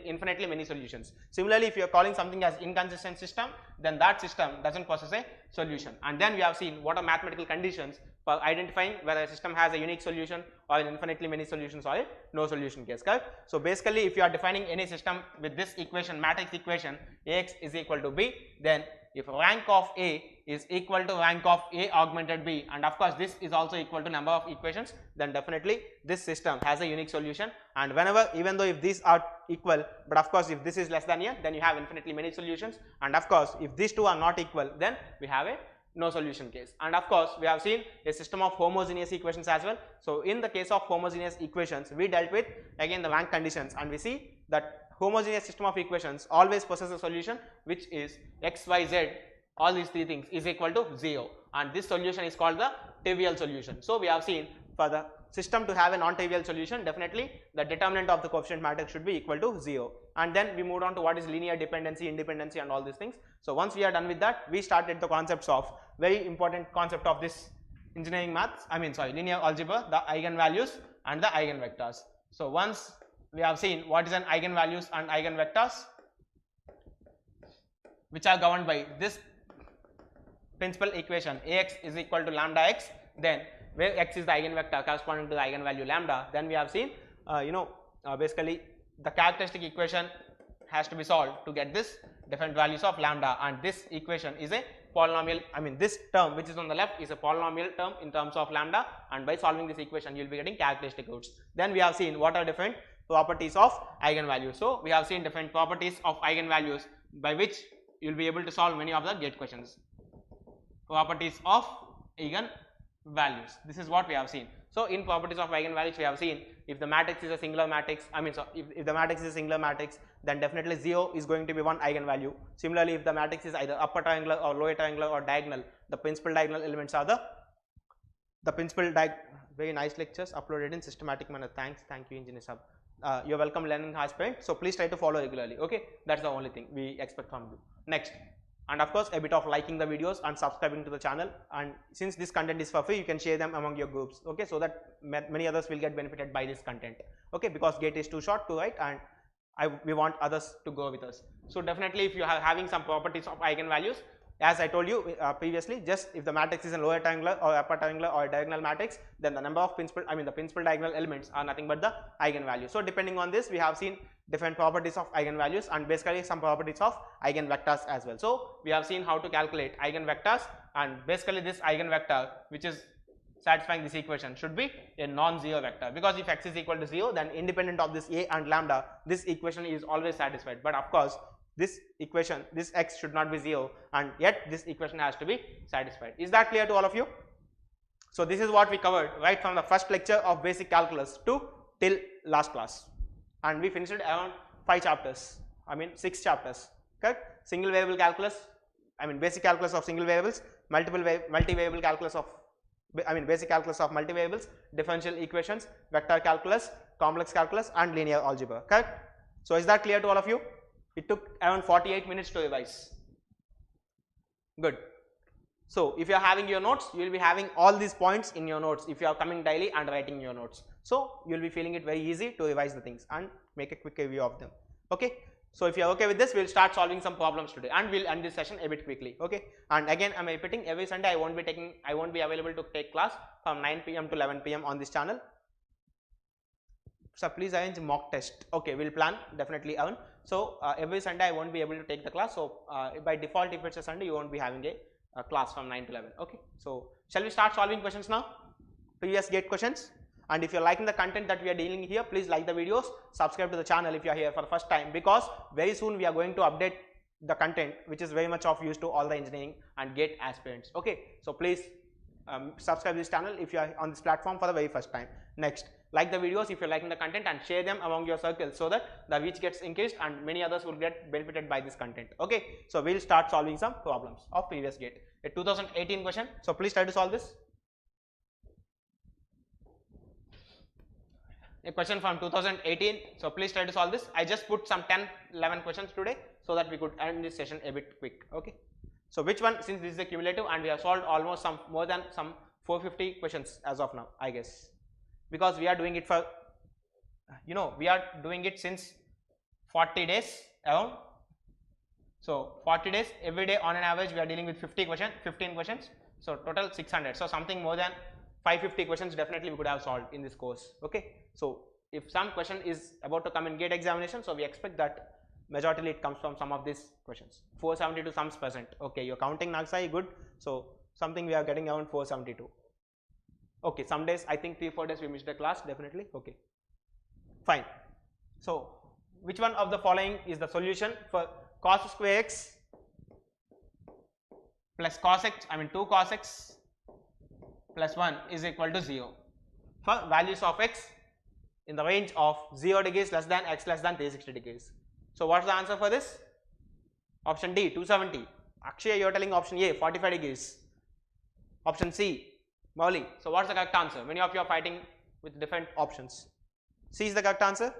[SPEAKER 1] infinitely many solutions. Similarly, if you are calling something as inconsistent system, then that system doesn't possess a solution. And then we have seen what are mathematical conditions for identifying whether a system has a unique solution or infinitely many solutions or a no solution case, correct? So basically, if you are defining any system with this equation, matrix equation, Ax is equal to B, then if rank of A is equal to rank of A augmented B, and of course this is also equal to number of equations, then definitely this system has a unique solution. And whenever, even though if these are equal, but of course if this is less than A, then you have infinitely many solutions, and of course if these two are not equal, then we have a no solution case. And of course we have seen a system of homogeneous equations as well. So in the case of homogeneous equations, we dealt with again the rank conditions, and we see that homogeneous system of equations always possesses a solution which is x, y, z, all these three things is equal to 0, and this solution is called the trivial solution. So we have seen for the system to have a non-trivial solution, definitely the determinant of the coefficient matrix should be equal to 0. And then we moved on to what is linear dependency, independency and all these things. So once we are done with that, we started the concepts of very important concept of this engineering maths, linear algebra, the eigenvalues and the eigenvectors. So once we have seen what is an eigenvalues and eigenvectors, which are governed by this principal equation Ax is equal to lambda x, then where x is the eigenvector corresponding to the eigenvalue lambda, then we have seen basically the characteristic equation has to be solved to get this different values of lambda, and this equation is a polynomial, this term which is on the left is a polynomial term in terms of lambda, and by solving this equation you will be getting characteristic roots. Then we have seen what are different properties of eigenvalues. So we have seen different properties of eigenvalues by which you will be able to solve many of the gate questions. Properties of eigenvalues, this is what we have seen. So in properties of eigenvalues we have seen if the matrix is a singular matrix, if the matrix is a singular matrix, then definitely 0 is going to be one eigenvalue. Similarly, if the matrix is either upper triangular or lower triangular or diagonal, the principal diagonal elements are the principal very nice lectures uploaded in systematic manner. Thank you Engineer Sub. You're welcome learning aspirant, so please try to follow regularly. Okay, that's the only thing we expect from you. Next, and of course a bit of liking the videos and subscribing to the channel, and since this content is for free, you can share them among your groups, okay, so that many others will get benefited by this content, okay, because gate is too short to write and we want others to go with us. So definitely if you are having some properties of eigenvalues, as I told you previously, just if the matrix is a lower triangular or upper triangular or diagonal matrix, then the number of the principal diagonal elements are nothing but the eigenvalue. So depending on this, we have seen different properties of eigenvalues and basically some properties of eigenvectors as well. So we have seen how to calculate eigenvectors, and basically this eigenvector which is satisfying this equation should be a non-zero vector, because if x is equal to 0, then independent of this a and lambda, this equation is always satisfied. But of course this equation, this x should not be 0, and yet this equation has to be satisfied. Is that clear to all of you? So this is what we covered right from the first lecture of basic calculus to till last class, and we finished around 6 chapters, correct? Single variable calculus, basic calculus of single variables, multivariable calculus of basic calculus of multivariables, differential equations, vector calculus, complex calculus and linear algebra, correct? So is that clear to all of you? It took around 48 minutes to revise. Good. So if you are having your notes, you will be having all these points in your notes if you are coming daily and writing your notes. So you will be feeling it very easy to revise the things and make a quick review of them. Okay. So if you are okay with this, we will start solving some problems today, and we will end this session a bit quickly. Okay. And again, I am repeating, every Sunday I won't be available to take class from 9 PM to 11 PM on this channel. So please arrange mock test. Okay, we'll plan definitely, Arun. So every Sunday I won't be able to take the class. So by default, if it's a Sunday, you won't be having a class from 9 to 11. Okay. So shall we start solving questions now? Previous gate questions. And if you're liking the content that we are dealing here, please like the videos, subscribe to the channel if you are here for the first time, because very soon we are going to update the content which is very much of use to all the engineering and gate aspirants. Okay. So please subscribe to this channel if you are on this platform for the very first time. Next, like the videos if you're liking the content, and share them among your circles so that the reach gets increased and many others will get benefited by this content. Okay. So we'll start solving some problems of previous gate. A 2018 question. So please try to solve this. A question from 2018. So please try to solve this. I just put some 10-11 questions today so that we could end this session a bit quick. Okay. So which one, since this is a cumulative and we have solved almost more than 450 questions as of now, I guess, because we are doing it for, we are doing it since 40 days around. So 40 days, every day on an average we are dealing with 15 questions. So total 600. So something more than 550 questions definitely we could have solved in this course. Okay. So if some question is about to come in gate examination, so we expect that majority it comes from some of these questions. 472 sums present. Okay, you're counting Nagsai, good. So something we are getting around 472. Okay, some days, I think 3-4 days we missed the class, definitely. Okay, fine. So which one of the following is the solution for cos square x plus cos x, 2 cos x plus 1 is equal to 0 for values of x in the range of 0 degrees less than x less than 360 degrees. So what's the answer for this? Option D, 270. Akshay, you're telling option A, 45 degrees. Option C, Mauli. So what's the correct answer? Many of you are fighting with different options. C is the correct answer.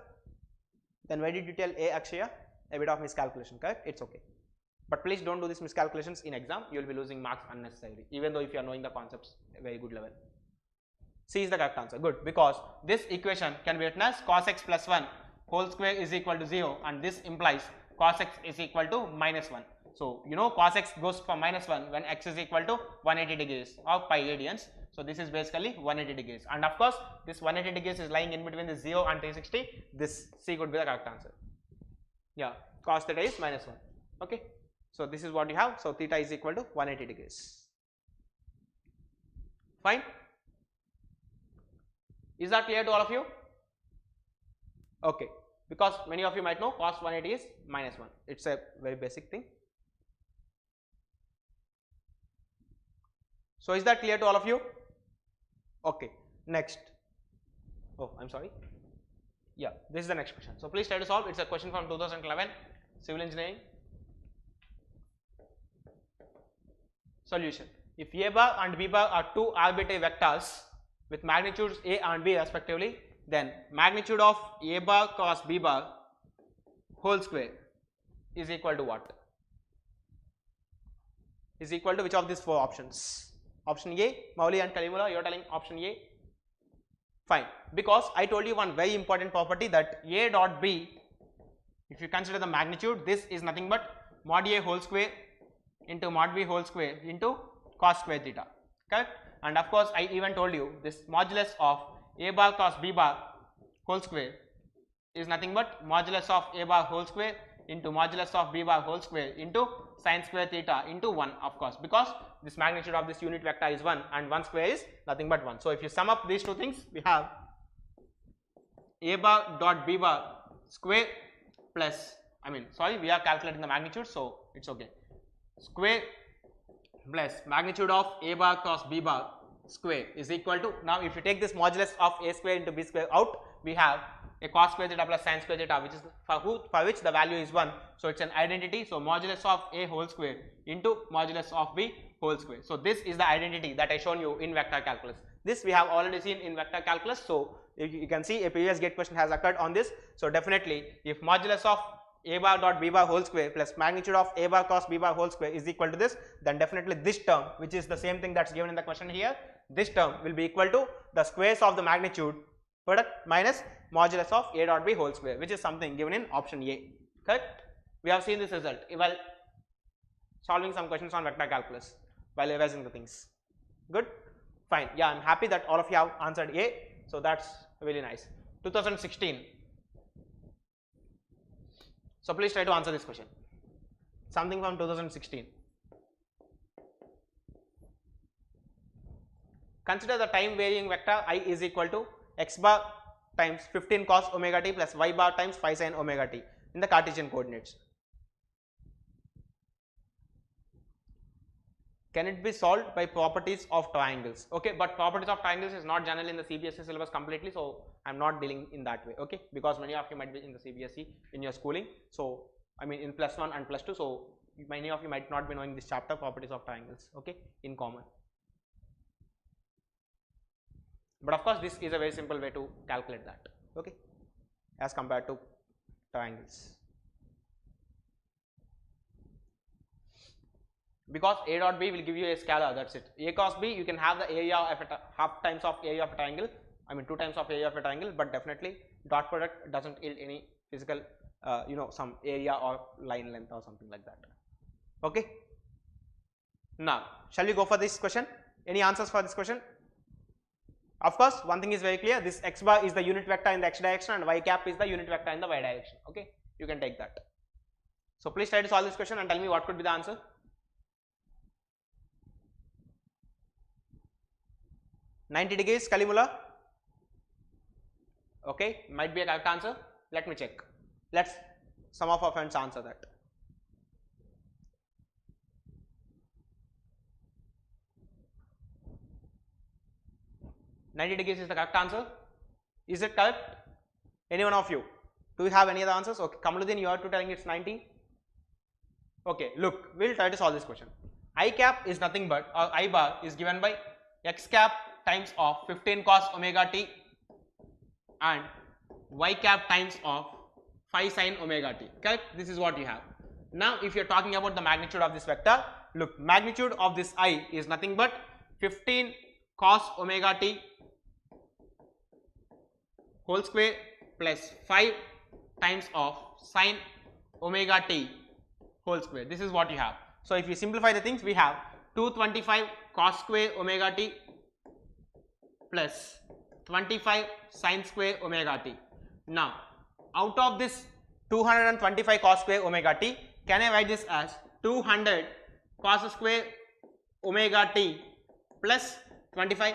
[SPEAKER 1] Then why did you tell A, Akshaya? A bit of miscalculation, correct? It's okay. But please don't do these miscalculations in exam. You will be losing marks unnecessarily, even though if you are knowing the concepts at a very good level. C is the correct answer. Good, because this equation can be written as cos x plus 1 whole square is equal to 0, and this implies cos x is equal to minus 1. So you know cos x goes for minus 1 when x is equal to 180 degrees of pi radians. So this is basically 180 degrees, and of course this 180 degrees is lying in between the 0 and 360. This C could be the correct answer. Yeah, cos theta is minus 1. Okay, so this is what you have. So theta is equal to 180 degrees. Fine. Is that clear to all of you? Okay, because many of you might know cos 180 is minus 1. It's a very basic thing. So is that clear to all of you? Okay, next. Oh, I'm sorry. Yeah, this is the next question. So please try to solve. It's a question from 2011 civil engineering. Solution. If A bar and B bar are two arbitrary vectors with magnitudes A and B respectively, then magnitude of A bar cos B bar whole square is equal to what? Is equal to which of these four options? Option A, Mauli and Kalimula, you are telling option A. Fine, because I told you one very important property that A dot B, if you consider the magnitude, this is nothing but mod A whole square into mod B whole square into cos square theta, correct? And of course I even told you this modulus of A bar cos B bar whole square is nothing but modulus of A bar whole square into modulus of B bar whole square into sin square theta into 1, of course, because this magnitude of this unit vector is 1 and 1 square is nothing but 1. So if you sum up these two things, we have A bar dot B bar square plus, we are calculating the magnitude, so it's okay, square plus magnitude of A bar cos B bar square is equal to, now if you take this modulus of A square into B square out, we have a cos square theta plus sin square theta, which is for which the value is 1. So it's an identity. So modulus of A whole square into modulus of B whole square. So this is the identity that I shown you in vector calculus. This we have already seen in vector calculus. So you can see a previous gate question has occurred on this. So definitely if modulus of A bar dot B bar whole square plus magnitude of A bar cos B bar whole square is equal to this, then definitely this term, which is the same thing that's given in the question here, this term will be equal to the squares of the magnitude product minus modulus of A dot B whole square, which is something given in option A, correct? We have seen this result while solving some questions on vector calculus while revising the things. Good, fine. Yeah, I'm happy that all of you have answered A, so that's really nice. 2016. So please try to answer this question. Something from 2016. Consider the time varying vector I is equal to x bar times 15 cos omega t plus y bar times 5 sin omega t in the Cartesian coordinates. Can it be solved by properties of triangles? Okay, but properties of triangles is not generally in the CBSE syllabus completely, so I'm not dealing in that way. Okay, because many of you might be in the CBSE in your schooling, so in +1 and +2, so many of you might not be knowing this chapter, properties of triangles, okay, in common. But of course this is a very simple way to calculate that, okay, as compared to triangles. Because A dot B will give you a scalar, that's it. A cos B, you can have the area of a half times of area of a triangle, 2 times of area of a triangle, but definitely dot product doesn't yield any physical some area or line length or something like that. Okay, now shall we go for this question? Any answers for this question? Of course, one thing is very clear, this x bar is the unit vector in the x direction and y cap is the unit vector in the y direction. Okay, you can take that. So please try to solve this question and tell me what could be the answer. $90 degrees, Kalimula. Okay, might be a correct answer. Let me check. Let's some of our friends answer that. $90 degrees is the correct answer. Is it correct? Any one of you? Do you have any other answers? Okay, Kamaluddin, you are to telling it's 90. Okay, look, we'll try to solve this question. I cap is nothing but, or I bar is given by x cap times of 15 cos omega t and y cap times of phi sin omega t, correct? This is what you have. Now if you are talking about the magnitude of this vector, look, magnitude of this I is nothing but 15 cos omega t whole square plus 5 times of sin omega t whole square. This is what you have. So if you simplify the things, we have 225 cos square omega t plus 25 sin square omega t. Now out of this 225 cos square omega t, can I write this as 200 cos square omega t plus 25?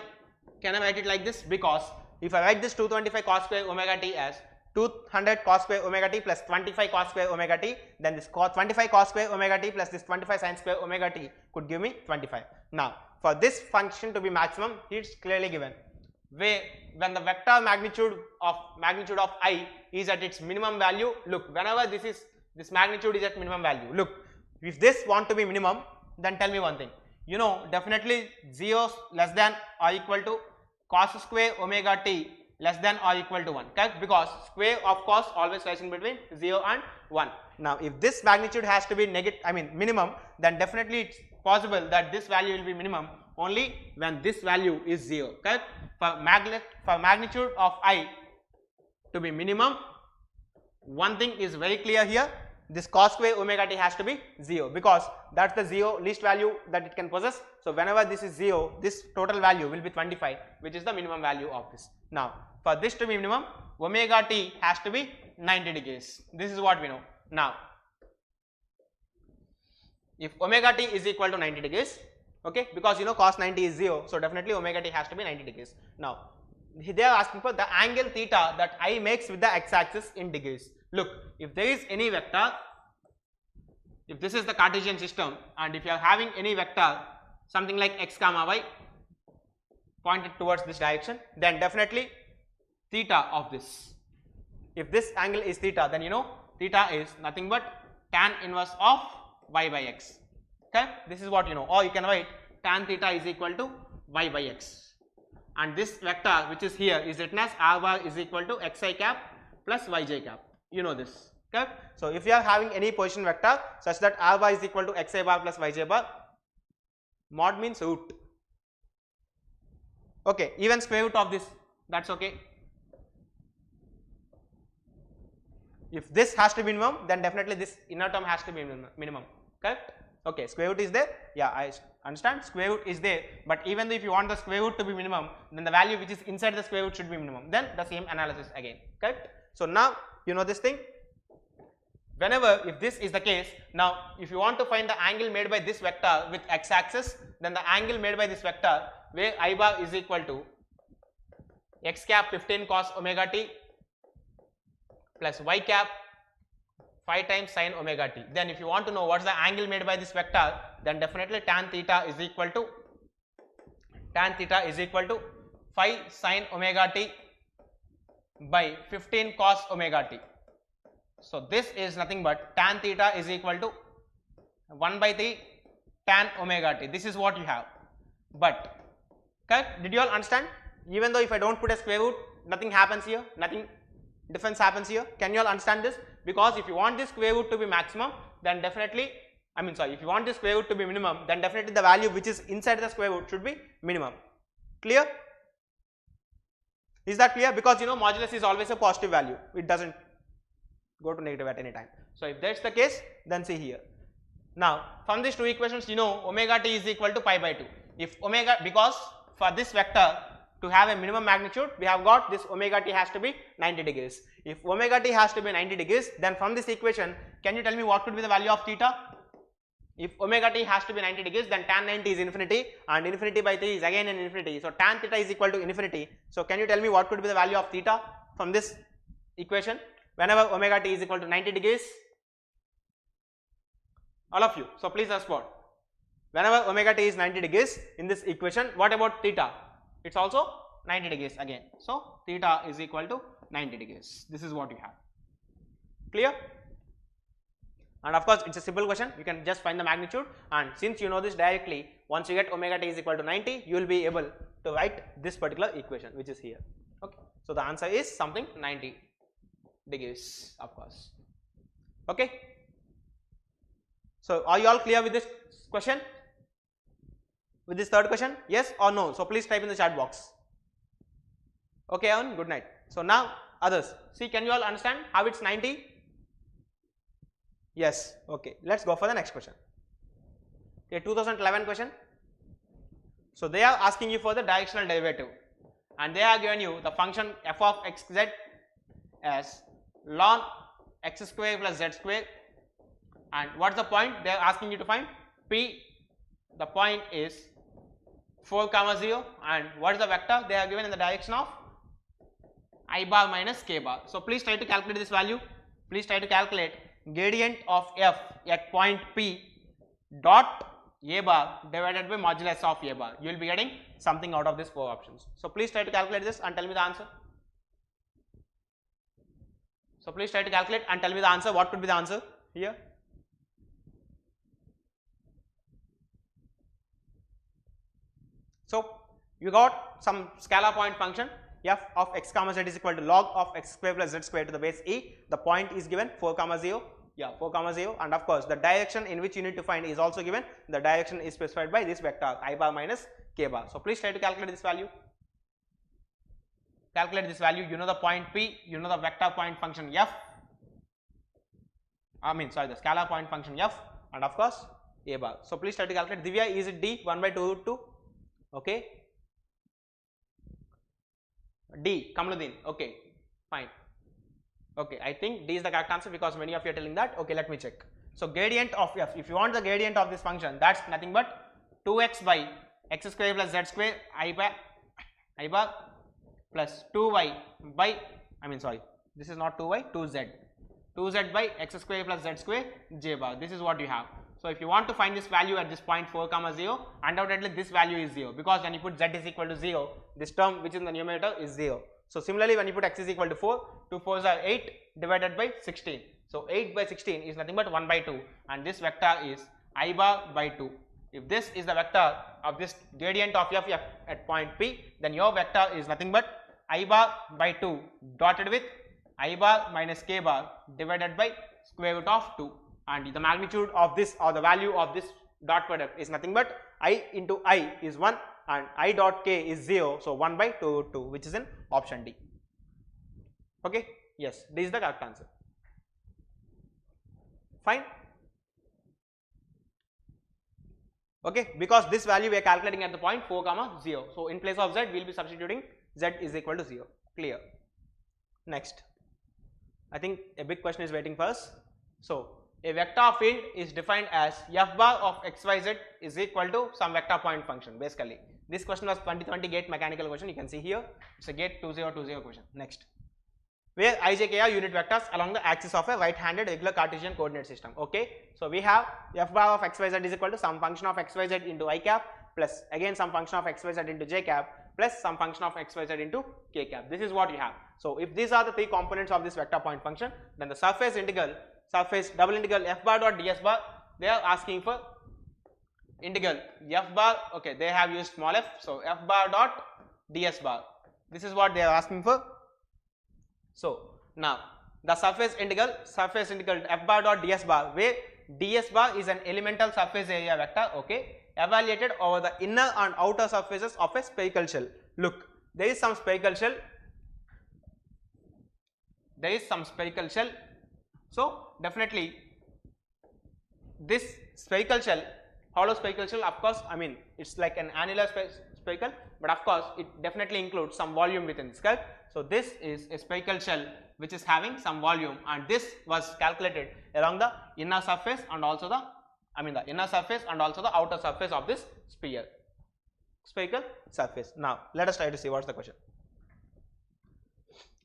[SPEAKER 1] Can I write it like this? Because if I write this 225 cos square omega t as 200 cos square omega t plus 25 cos square omega t, then this 25 cos square omega t plus this 25 sin square omega t could give me 25. Now for this function to be maximum, it's clearly given where when the vector magnitude of I is at its minimum value. Look, whenever this magnitude is at minimum value, look, if this want to be minimum, then tell me one thing, you know, definitely 0 less than or equal to cos square omega t less than or equal to 1, correct? Because square of cos always lies in between 0 and 1. Now if this magnitude has to be minimum, then definitely it's possible that this value will be minimum only when this value is 0, correct? For magnitude of I to be minimum, one thing is very clear here, this cos square omega t has to be 0, because that's the 0 least value that it can possess. So whenever this is 0, this total value will be 25, which is the minimum value of this. Now for this to be minimum, omega t has to be 90 degrees. This is what we know. Now if omega t is equal to 90 degrees, okay, because you know cos 90 is 0, so definitely omega t has to be 90 degrees. Now they are asking for the angle theta that I makes with the x-axis in degrees. Look, if there is any vector, if this is the Cartesian system, and if you are having any vector something like x comma y pointed towards this direction, then definitely theta of this, if this angle is theta, then you know theta is nothing but tan inverse of y by x, okay? This is what you know, or you can write tan theta is equal to y by x, and this vector which is here is written as r bar is equal to xi cap plus yj cap, you know this, okay? So if you are having any position vector such that r bar is equal to xi bar plus yj bar, mod means root, okay, even square root of this, that's okay. If this has to be minimum, then definitely this inner term has to be minimum, correct? Okay, square root is there, yeah, I understand square root is there, but even though if you want the square root to be minimum, then the value which is inside the square root should be minimum, then the same analysis again, correct? So now you know this thing, whenever if this is the case, now if you want to find the angle made by this vector with x-axis, then the angle made by this vector where I bar is equal to x cap 15 cos omega t plus y cap 5 times sin omega t. Then if you want to know what's the angle made by this vector, then definitely tan theta is equal to 5 sin omega t by 15 cos omega t. So this is nothing but tan theta is equal to 1 by 3 tan omega t. This is what you have. But correct? Did you all understand? Even though if I don't put a square root, nothing happens here, nothing difference happens here. Can you all understand this? Because if you want this square root to be maximum, then definitely, if you want this square root to be minimum, then definitely the value which is inside the square root should be minimum. Clear? Is that clear? Because you know modulus is always a positive value, it doesn't go to negative at any time. So if that's the case, then see here. Now from these two equations, you know omega t is equal to pi by 2. If omega, because for this vector to have a minimum magnitude, we have got this omega t has to be 90 degrees. If omega t has to be 90 degrees, then from this equation, can you tell me what could be the value of theta? If omega t has to be 90 degrees, then tan 90 is infinity, and infinity by 3 is again an infinity. So tan theta is equal to infinity. So can you tell me what could be the value of theta from this equation whenever omega t is equal to 90 degrees? All of you. So please respond. Whenever omega t is 90 degrees in this equation, what about theta? It's also 90 degrees again. So theta is equal to 90 degrees. This is what you have. Clear? And of course, it's a simple question. You can just find the magnitude, and since you know this directly, once you get omega t is equal to 90, you will be able to write this particular equation which is here. Okay. So So the answer is something 90 degrees, of course. Okay. So are you all clear with this question? With this third question? Yes or no? So please type in the chat box. Okay, Evan, good night. So now others, see, can you all understand how it's 90? Yes. Okay, let's go for the next question. Okay, 2011 question. So they are asking you for the directional derivative, and they are given you the function f of xz as ln x square plus z square, and what's the point they are asking you to find? P, the point is 4, 0, and what is the vector they are given in the direction of I bar minus k bar. So please try to calculate this value. Please try to calculate gradient of f at point P dot a bar divided by modulus of a bar. You will be getting something out of these 4 options. So please try to calculate this and tell me the answer. So please try to calculate and tell me the answer. What could be the answer here? So you got some scalar point function f of x comma z is equal to log of x square plus z square to the base e. The point is given 4, 0. Yeah, 4, 0, and of course the direction in which you need to find is also given. The direction is specified by this vector I bar minus k bar. So please try to calculate this value. Calculate this value. You know the point P, you know the vector point function f. The scalar point function f, and of course a bar. So please try to calculate. Divya, is it D 1 by 2 root 2? Okay. D, Kamaluddin. Okay, fine. Okay, I think D is the correct answer because many of you are telling that. Okay, let me check. So gradient of f, if you want the gradient of this function, that's nothing but 2x by x square plus z square I bar plus 2y by, this is not 2y, 2z by x square plus z square j bar. This is what you have. So if you want to find this value at this point 4, 0, undoubtedly this value is 0, because when you put z is equal to 0, this term which is in the numerator is 0. So similarly, when you put x is equal to 4, 2 4s are 8 divided by 16. So 8 by 16 is nothing but 1 by 2, and this vector is I bar by 2. If this is the vector of this gradient of f at point P, then your vector is nothing but I bar by 2 dotted with I bar minus k bar divided by square root of 2, and the magnitude of this, or the value of this dot product, is nothing but I into I is 1 and I dot k is 0. So 1 by 2 root 2, which is in option D. Okay, yes, this is the correct answer. Fine. Okay, because this value we are calculating at the point 4, 0. So in place of z, we will be substituting z is equal to 0. Clear. Next, I think a big question is waiting for us. So a vector field is defined as f bar of xyz is equal to some vector point function. Basically, this question was 2020 gate mechanical question. You can see here it's a gate 2020 question. Next, where I, j, k are unit vectors along the axis of a right-handed regular Cartesian coordinate system. Okay, so we have f bar of xyz is equal to some function of xyz into I cap plus again some function of xyz into j cap plus some function of xyz into k cap. This is what you have. So if these are the 3 components of this vector point function, then the surface double integral f bar dot ds bar, they are asking for integral f bar. Okay, they have used small f, so f bar dot ds bar. This is what they are asking for. So now the surface integral f bar dot ds bar, where ds bar is an elemental surface area vector. Okay, evaluated over the inner and outer surfaces of a spherical shell. Look, there is some spherical shell. So definitely this spherical shell, hollow spherical shell, of course, it's like an annular spherical, but of course it definitely includes some volume within this, correct? So this is a spherical shell which is having some volume, and this was calculated along the inner surface and also the inner surface and also the outer surface of this spherical surface. Now let us try to see what's the question.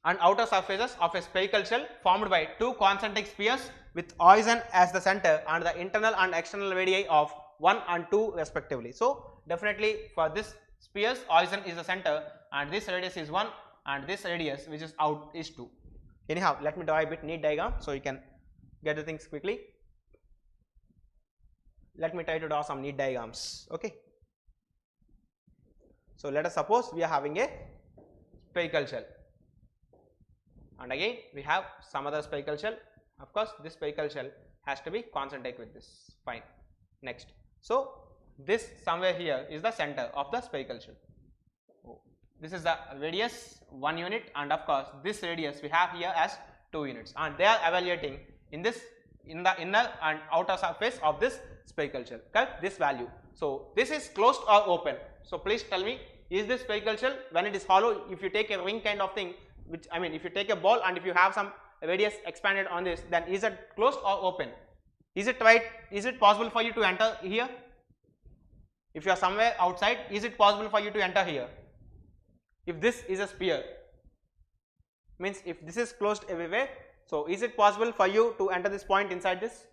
[SPEAKER 1] And outer surfaces of a spherical shell formed by 2 concentric spheres with origin as the center and the internal and external radii of 1 and 2 respectively. So definitely for this spheres, origin is the center and this radius is 1 and this radius which is out is 2. Anyhow, let me draw a bit neat diagram so you can get the things quickly. Let me try to draw some neat diagrams. Okay. So let us suppose we are having a spherical shell. and again we have some other spherical shell. Of course, this spherical shell has to be concentric with this. Fine. Next, so this somewhere here is the center of the spherical shell. This is the radius 1 unit, and of course this radius we have here as 2 units, and they are evaluating in the inner and outer surface of this spherical shell, correct, this value. So this is closed or open. So please tell me, is this spherical shell, when it is hollow, if you take a ring kind of thing, which I mean if you take a ball and if you have some radius expanded on this, then is it closed or open? Is it right? Is it possible for you to enter here? If you are somewhere outside, is it possible for you to enter here? If this is a sphere, means if this is closed everywhere, so is it possible for you to enter this point inside this?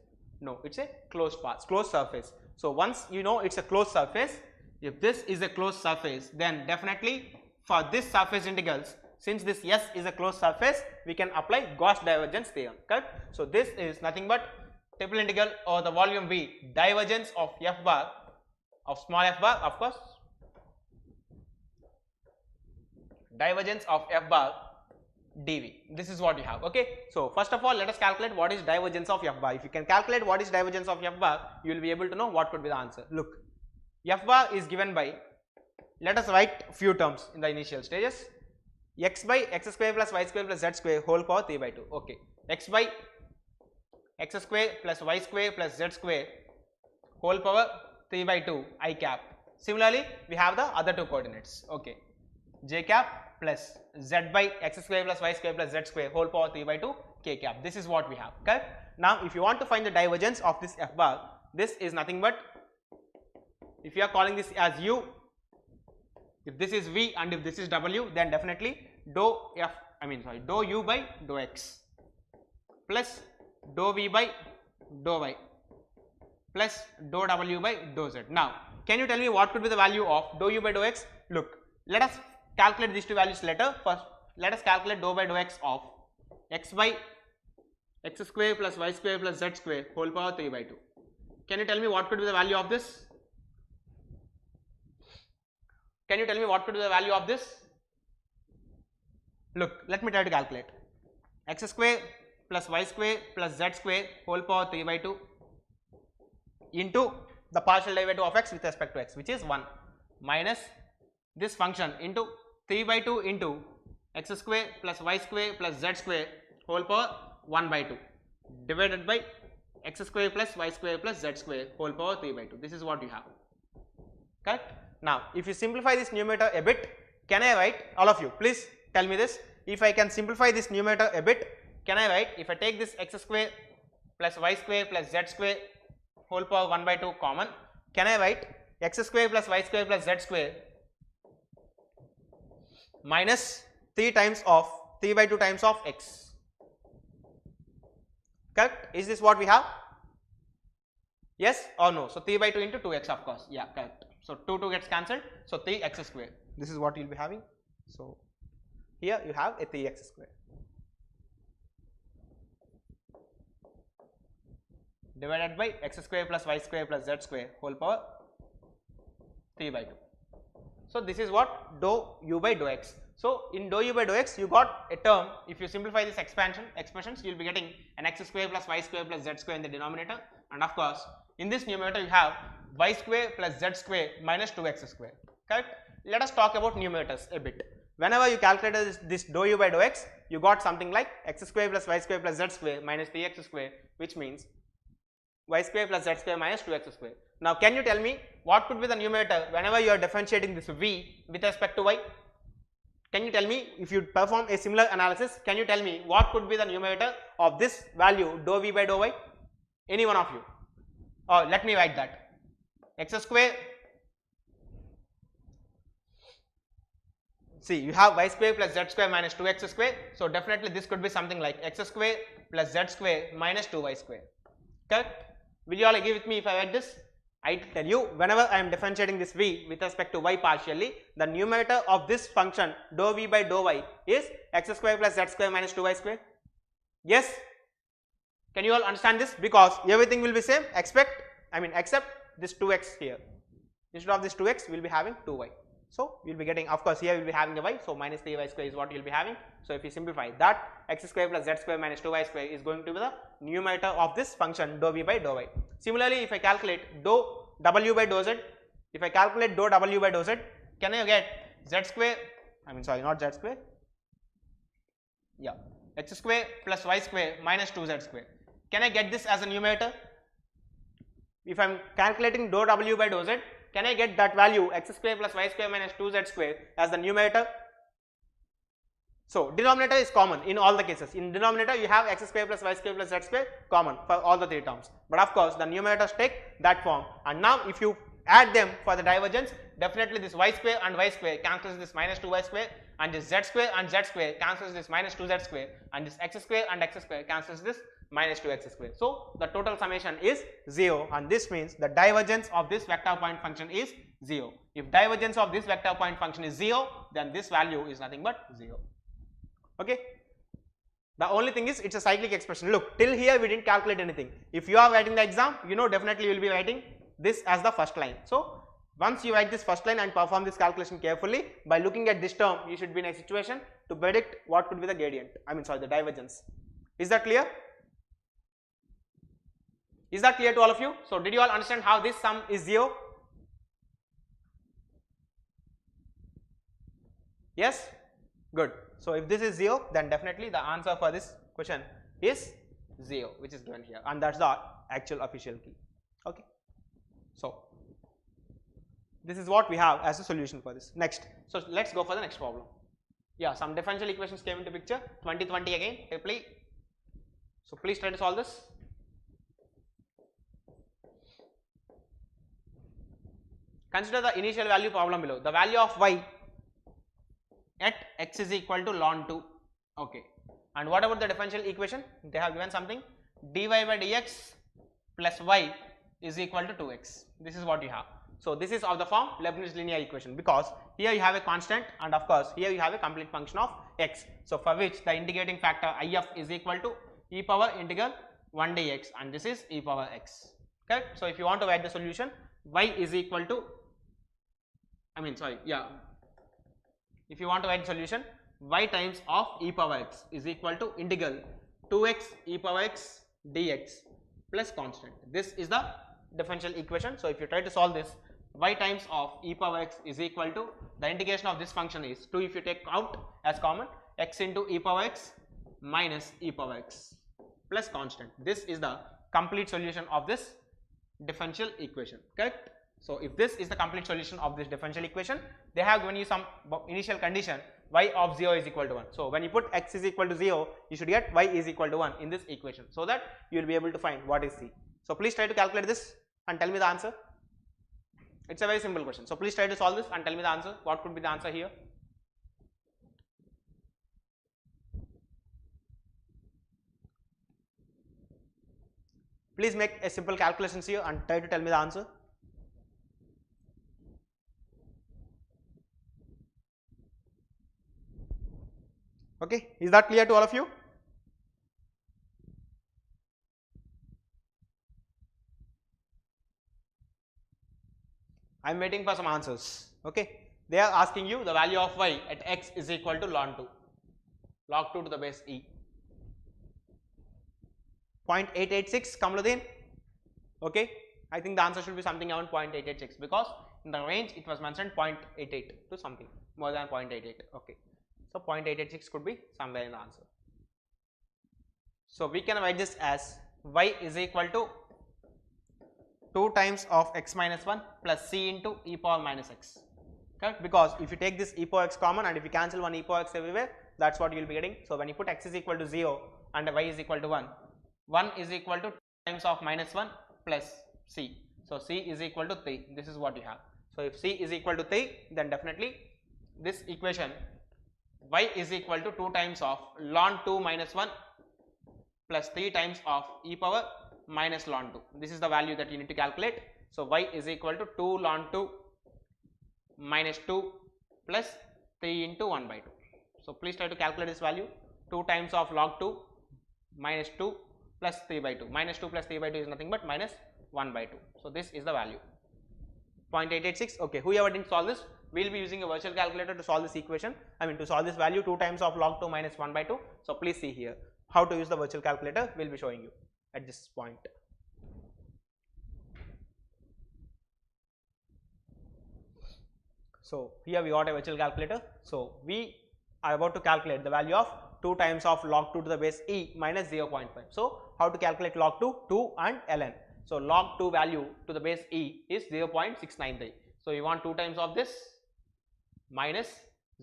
[SPEAKER 1] No, it's a closed path, closed surface. So once you know it's a closed surface, if this is a closed surface, then definitely for this surface integrals, since this S is a closed surface, we can apply Gauss divergence theorem, correct? So this is nothing but triple integral over the volume V, divergence of F bar, of small f bar, of course, divergence of F bar dV. This is what you have. Okay. So first of all, let us calculate what is divergence of F bar. If you can calculate what is divergence of F bar, you will be able to know what could be the answer. Look, F bar is given by, let us write few terms in the initial stages, x by x square plus y square plus z square whole power 3 by 2. Okay, x by x square plus y square plus z square whole power 3 by 2 I cap. Similarly, we have the other two coordinates. Okay, j cap plus z by x square plus y square plus z square whole power 3 by 2 k cap. This is what we have, correct? Now, if you want to find the divergence of this F bar, this is nothing but, if you are calling this as u, if this is v and if this is w, then definitely dou u by dou x plus dou v by dou y plus dou w by dou z. Now, can you tell me what could be the value of dou u by dou x? Look, let us calculate these two values later. First, let us calculate dou by dou x of x by x square plus y square plus z square whole power 3 by 2. Can you tell me what could be the value of this? Can you tell me what could be the value of this? Look, let me try to calculate. X square plus y square plus z square whole power 3 by 2 into the partial derivative of x with respect to x, which is 1, minus this function into 3 by 2 into x square plus y square plus z square whole power 1 by 2 divided by x square plus y square plus z square whole power 3 by 2. This is what you have, correct? Now, if you simplify this numerator a bit, can I write, all of you please tell me this, if I can simplify this numerator a bit, can I write, if I take this x square plus y square plus z square whole power 1 by 2 common, can I write x square plus y square plus z square minus 3 by 2 times of x, correct? Is this what we have? Yes or no? So 3 by 2 into 2x, of course, yeah, correct. So 2 gets cancelled, so 3x square. This is what you will be having. So here you have a 3x square divided by x square plus y square plus z square whole power 3 by 2. So this is what dou u by dou x. So in dou u by dou x, you got a term. If you simplify this expressions, you will be getting an x square plus y square plus z square in the denominator, and of course in this numerator you have y square plus z square minus 2x square, correct? Let us talk about numerators a bit. Whenever you calculated this dou u by dou x, you got something like x square plus y square plus z square minus 3x square, which means y square plus z square minus 2x square. Now, can you tell me what could be the numerator whenever you are differentiating this v with respect to y? Can you tell me, if you perform a similar analysis, can you tell me what could be the numerator of this value dou v by dou y? Any one of you? Or let me write that. X square, see, you have y square plus z square minus 2x square, so definitely this could be something like x square plus z square minus 2y square, correct? Will you all agree with me if I write this? I tell you, whenever I am differentiating this v with respect to y partially, the numerator of this function dou v by dou y is x square plus z square minus 2y square. Yes? Can you all understand this? Because everything will be same except this 2x here. Instead of this 2x, we will be having 2y. So we will be getting, of course here we will be having a y, so minus 3y square is what we will be having. So if you simplify that, x square plus z square minus 2y square is going to be the numerator of this function dou v by dou y. Similarly, if I calculate dou w by dou z, if I calculate dou w by dou z, can I get z square, not z square, yeah, x square plus y square minus 2z square. Can I get this as a numerator? If I am calculating dou w by dou z, can I get that value x square plus y square minus 2z square as the numerator? So denominator is common in all the cases. In denominator you have x square plus y square plus z square common for all the three terms. But of course the numerators take that form, and now if you add them for the divergence, definitely this y square and y square cancels this minus 2y square, and this z square and z square cancels this minus 2z square, and this x square and x square cancels this minus 2x square. So the total summation is 0, and this means the divergence of this vector point function is 0. If divergence of this vector point function is 0, then this value is nothing but 0. Okay. The only thing is it's a cyclic expression. Look, till here we didn't calculate anything. If you are writing the exam, you know definitely you will be writing this as the first line. So once you write this first line and perform this calculation carefully, by looking at this term, you should be in a situation to predict what could be the gradient. The divergence. Is that clear? Is that clear to all of you? So did you all understand how this sum is 0? Yes? Good. So if this is 0, then definitely the answer for this question is 0, which is given here, and that's the actual official key. Okay. So this is what we have as a solution for this. Next. So let's go for the next problem. Yeah, some differential equations came into picture. 2020 again, triply. So please try to solve this. Consider the initial value problem below. The value of y at x is equal to ln 2. Okay. And what about the differential equation? They have given something, dy by dx plus y is equal to 2x. This is what you have. So this is of the form Leibniz linear equation, because here you have a constant, and of course here you have a complete function of x. So for which the integrating factor if is equal to e power integral 1 dx, and this is e power x. Correct? So if you want to write the solution, y is equal to, if you want to write solution, y times of e power x is equal to integral 2x e power x dx plus constant. This is the differential equation. So if you try to solve this, y times of e power x is equal to, the integration of this function is 2 if you take out as common, x into e power x minus e power x plus constant. This is the complete solution of this differential equation. Correct? So if this is the complete solution of this differential equation, they have given you some initial condition, y of 0 is equal to 1. So when you put x is equal to 0, you should get y is equal to 1 in this equation, so that you will be able to find what is c. So please try to calculate this and tell me the answer. It's a very simple question. So please try to solve this and tell me the answer. What could be the answer here? Please make a simple calculations here and try to tell me the answer. Okay, is that clear to all of you? I am waiting for some answers. Okay, they are asking you the value of y at x is equal to ln 2, log 2 to the base e. 0.886 Kamaluddin. Okay, I think the answer should be something around 0.886, because in the range it was mentioned 0.88 to something more than 0.88. Okay, so 0.886 could be somewhere in the answer. So we can write this as y is equal to 2 times of x minus 1 plus c into e power minus x. Correct? Because if you take this e power x common and if you cancel one e power x everywhere, that's what you will be getting. So when you put x is equal to 0 and y is equal to 1, 1 is equal to 2 times of minus 1 plus c. So c is equal to 3. This is what you have. So if c is equal to 3, then definitely this equation y is equal to 2 times of ln 2 minus 1 plus 3 times of e power minus ln 2. This is the value that you need to calculate. So y is equal to 2 ln 2 minus 2 plus 3 into 1 by 2. So please try to calculate this value. 2 times of log 2 minus 2 plus 3 by 2. Minus 2 plus 3 by 2 is nothing but minus 1 by 2. So this is the value. 0.886. Okay, whoever didn't solve this, we will be using a virtual calculator to solve this equation, to solve this value 2 times of log 2 minus 1 by 2. So please see here how to use the virtual calculator, we will be showing you at this point. So here we got a virtual calculator. So we are about to calculate the value of 2 times of log 2 to the base e minus 0.5. So how to calculate log 2? 2 and ln. So log 2 value to the base e is 0.693. So you want 2 times of this minus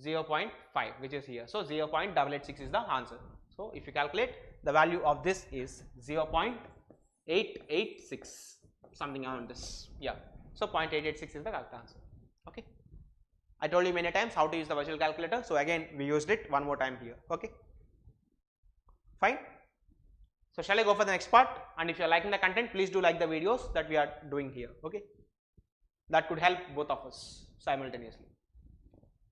[SPEAKER 1] 0.5, which is here. So 0.886 is the answer. So if you calculate, the value of this is 0.886, something around this. Yeah. So 0.886 is the correct answer. Okay. I told you many times how to use the virtual calculator. So again we used it one more time here. Okay. Fine. So shall I go for the next part? And if you are liking the content, please do like the videos that we are doing here. Okay. That could help both of us simultaneously.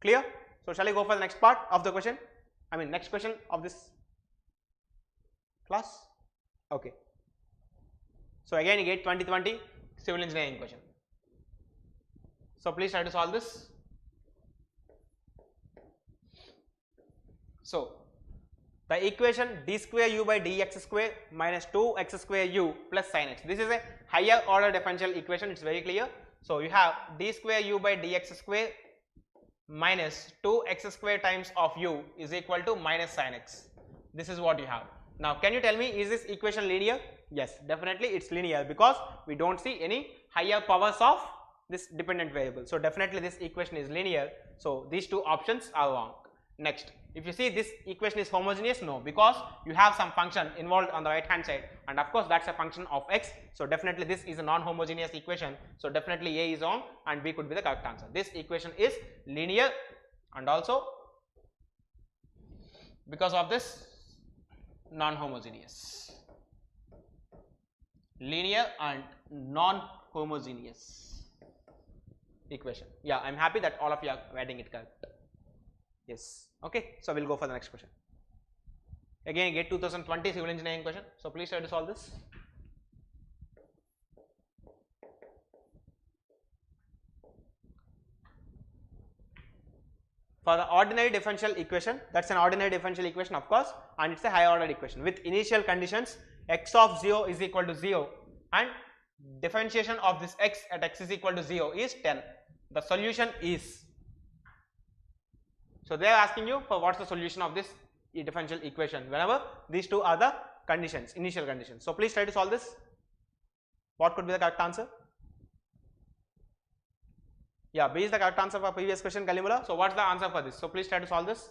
[SPEAKER 1] Clear? So shall I go for the next part of the question? Next question of this class. Okay. So again, GATE 2020 civil engineering question. So please try to solve this. So the equation d square u by dx square minus 2x square u plus sin x. This is a higher order differential equation. It's very clear. So you have d square u by dx square minus 2x square times of u is equal to minus sin x. This is what you have. Now can you tell me, is this equation linear? Yes, definitely it's linear because we don't see any higher powers of this dependent variable. So definitely this equation is linear. So these two options are wrong. Next, if you see this equation is homogeneous, no, because you have some function involved on the right hand side, and of course that's a function of x. So definitely this is a non-homogeneous equation. So definitely A is wrong and B could be the correct answer. This equation is linear, and also because of this non-homogeneous, linear and non-homogeneous equation. Yeah, I'm happy that all of you are writing it correct. Yes. Okay, so we'll go for the next question. Again, GATE 2020 civil engineering question. So please try to solve this. For the ordinary differential equation, that's an ordinary differential equation of course, and it's a higher order equation with initial conditions x of 0 is equal to 0 and differentiation of this x at x is equal to 0 is 10. The solution is, so they are asking you for what's the solution of this differential equation whenever these two are the conditions, initial conditions. So please try to solve this. What could be the correct answer? Yeah, B is the correct answer for previous question, Kalimula. So what's the answer for this? So please try to solve this.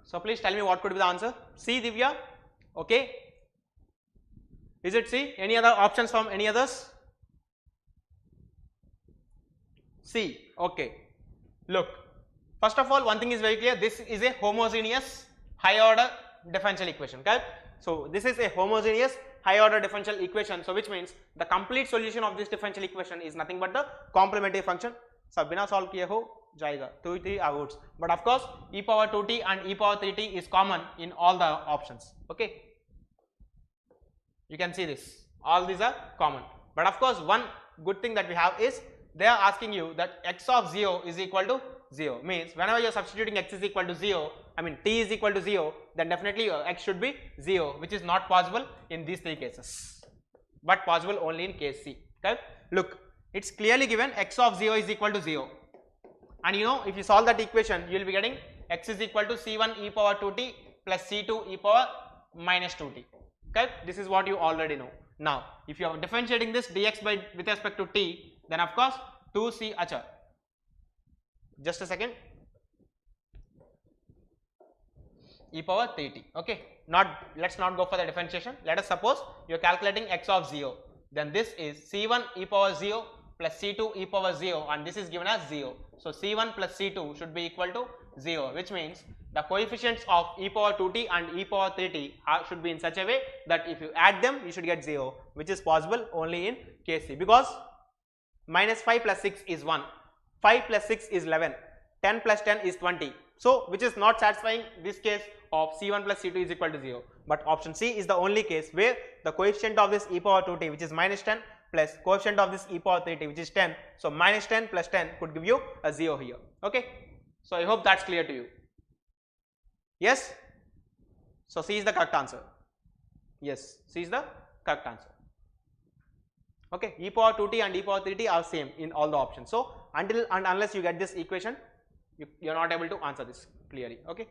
[SPEAKER 1] So please tell me what could be the answer. C, Divya. Okay. Is it C? Any other options from any others? C. Okay. Look, first of all, one thing is very clear. This is a homogeneous high order differential equation, correct? So this is a homogeneous high order differential equation. So which means the complete solution of this differential equation is nothing but the complementary function. सब बिना solve किए हो जाएगा 2t are roots, but of course e power 2t and e power 3t is common in all the options. Okay, you can see this, all these are common, but of course one good thing that we have is they are asking you that x of 0 is equal to 0, means whenever you are substituting x is equal to 0, t is equal to 0, then definitely x should be 0, which is not possible in these three cases, but possible only in case C. Okay, look, it's clearly given x of 0 is equal to 0, and you know if you solve that equation you will be getting x is equal to c1 e power 2t plus c2 e power minus 2t. Okay, this is what you already know. Now if you are differentiating this dx by with respect to t, then of course 2c, acha, just a second, e power 3t. Okay, let's not go for the differentiation. Let us suppose you are calculating x of 0, then this is c1 e power 0 plus c2 e power 0, and this is given as 0. So c1 plus c2 should be equal to 0, which means the coefficients of e power 2t and e power 3t should be in such a way that if you add them you should get 0, which is possible only in case C, because minus 5 plus 6 is 1, 5 plus 6 is 11, 10 plus 10 is 20. So which is not satisfying this case of C1 plus C2 is equal to 0. But option C is the only case where the coefficient of this e power 2t which is minus 10 plus coefficient of this e power 3t which is 10. So minus 10 plus 10 could give you a 0 here. Okay. So I hope that's clear to you. Yes. So C is the correct answer. Yes, C is the correct answer. Okay. E power 2t and e power 3t are same in all the options. So until and unless you get this equation, you are not able to answer this clearly. Okay.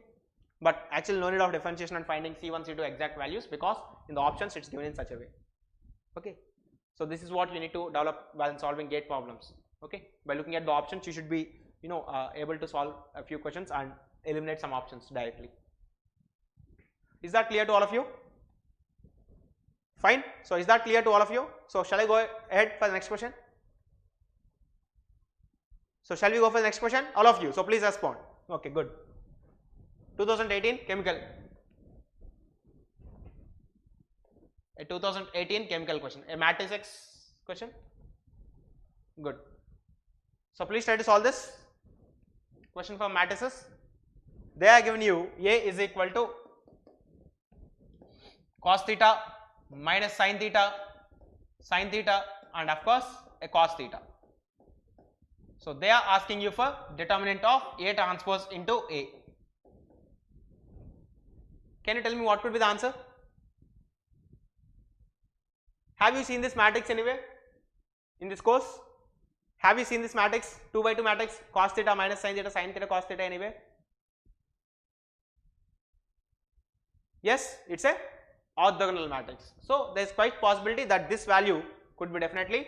[SPEAKER 1] But actually no need of differentiation and finding C1, C2 exact values, because in the options it's given in such a way. Okay. So this is what you need to develop while solving gate problems. Okay. By looking at the options, you should be able to solve a few questions and eliminate some options directly. Is that clear to all of you? Fine. So is that clear to all of you? So shall I go ahead for the next question? So shall we go for the next question? All of you. So please respond. Okay, good. 2018 chemical. A 2018 chemical question. A matrix question. Good. So please try to solve this question for matrices. They are given you A is equal to cos theta minus sin theta and of course a cos theta. So they are asking you for determinant of A transpose into A. Can you tell me what could be the answer? Have you seen this matrix anywhere in this course? Have you seen this matrix, 2 by 2 matrix, cos theta minus sin theta cos theta anywhere? Yes, it's a orthogonal matrix. So there is quite possibility that this value could be definitely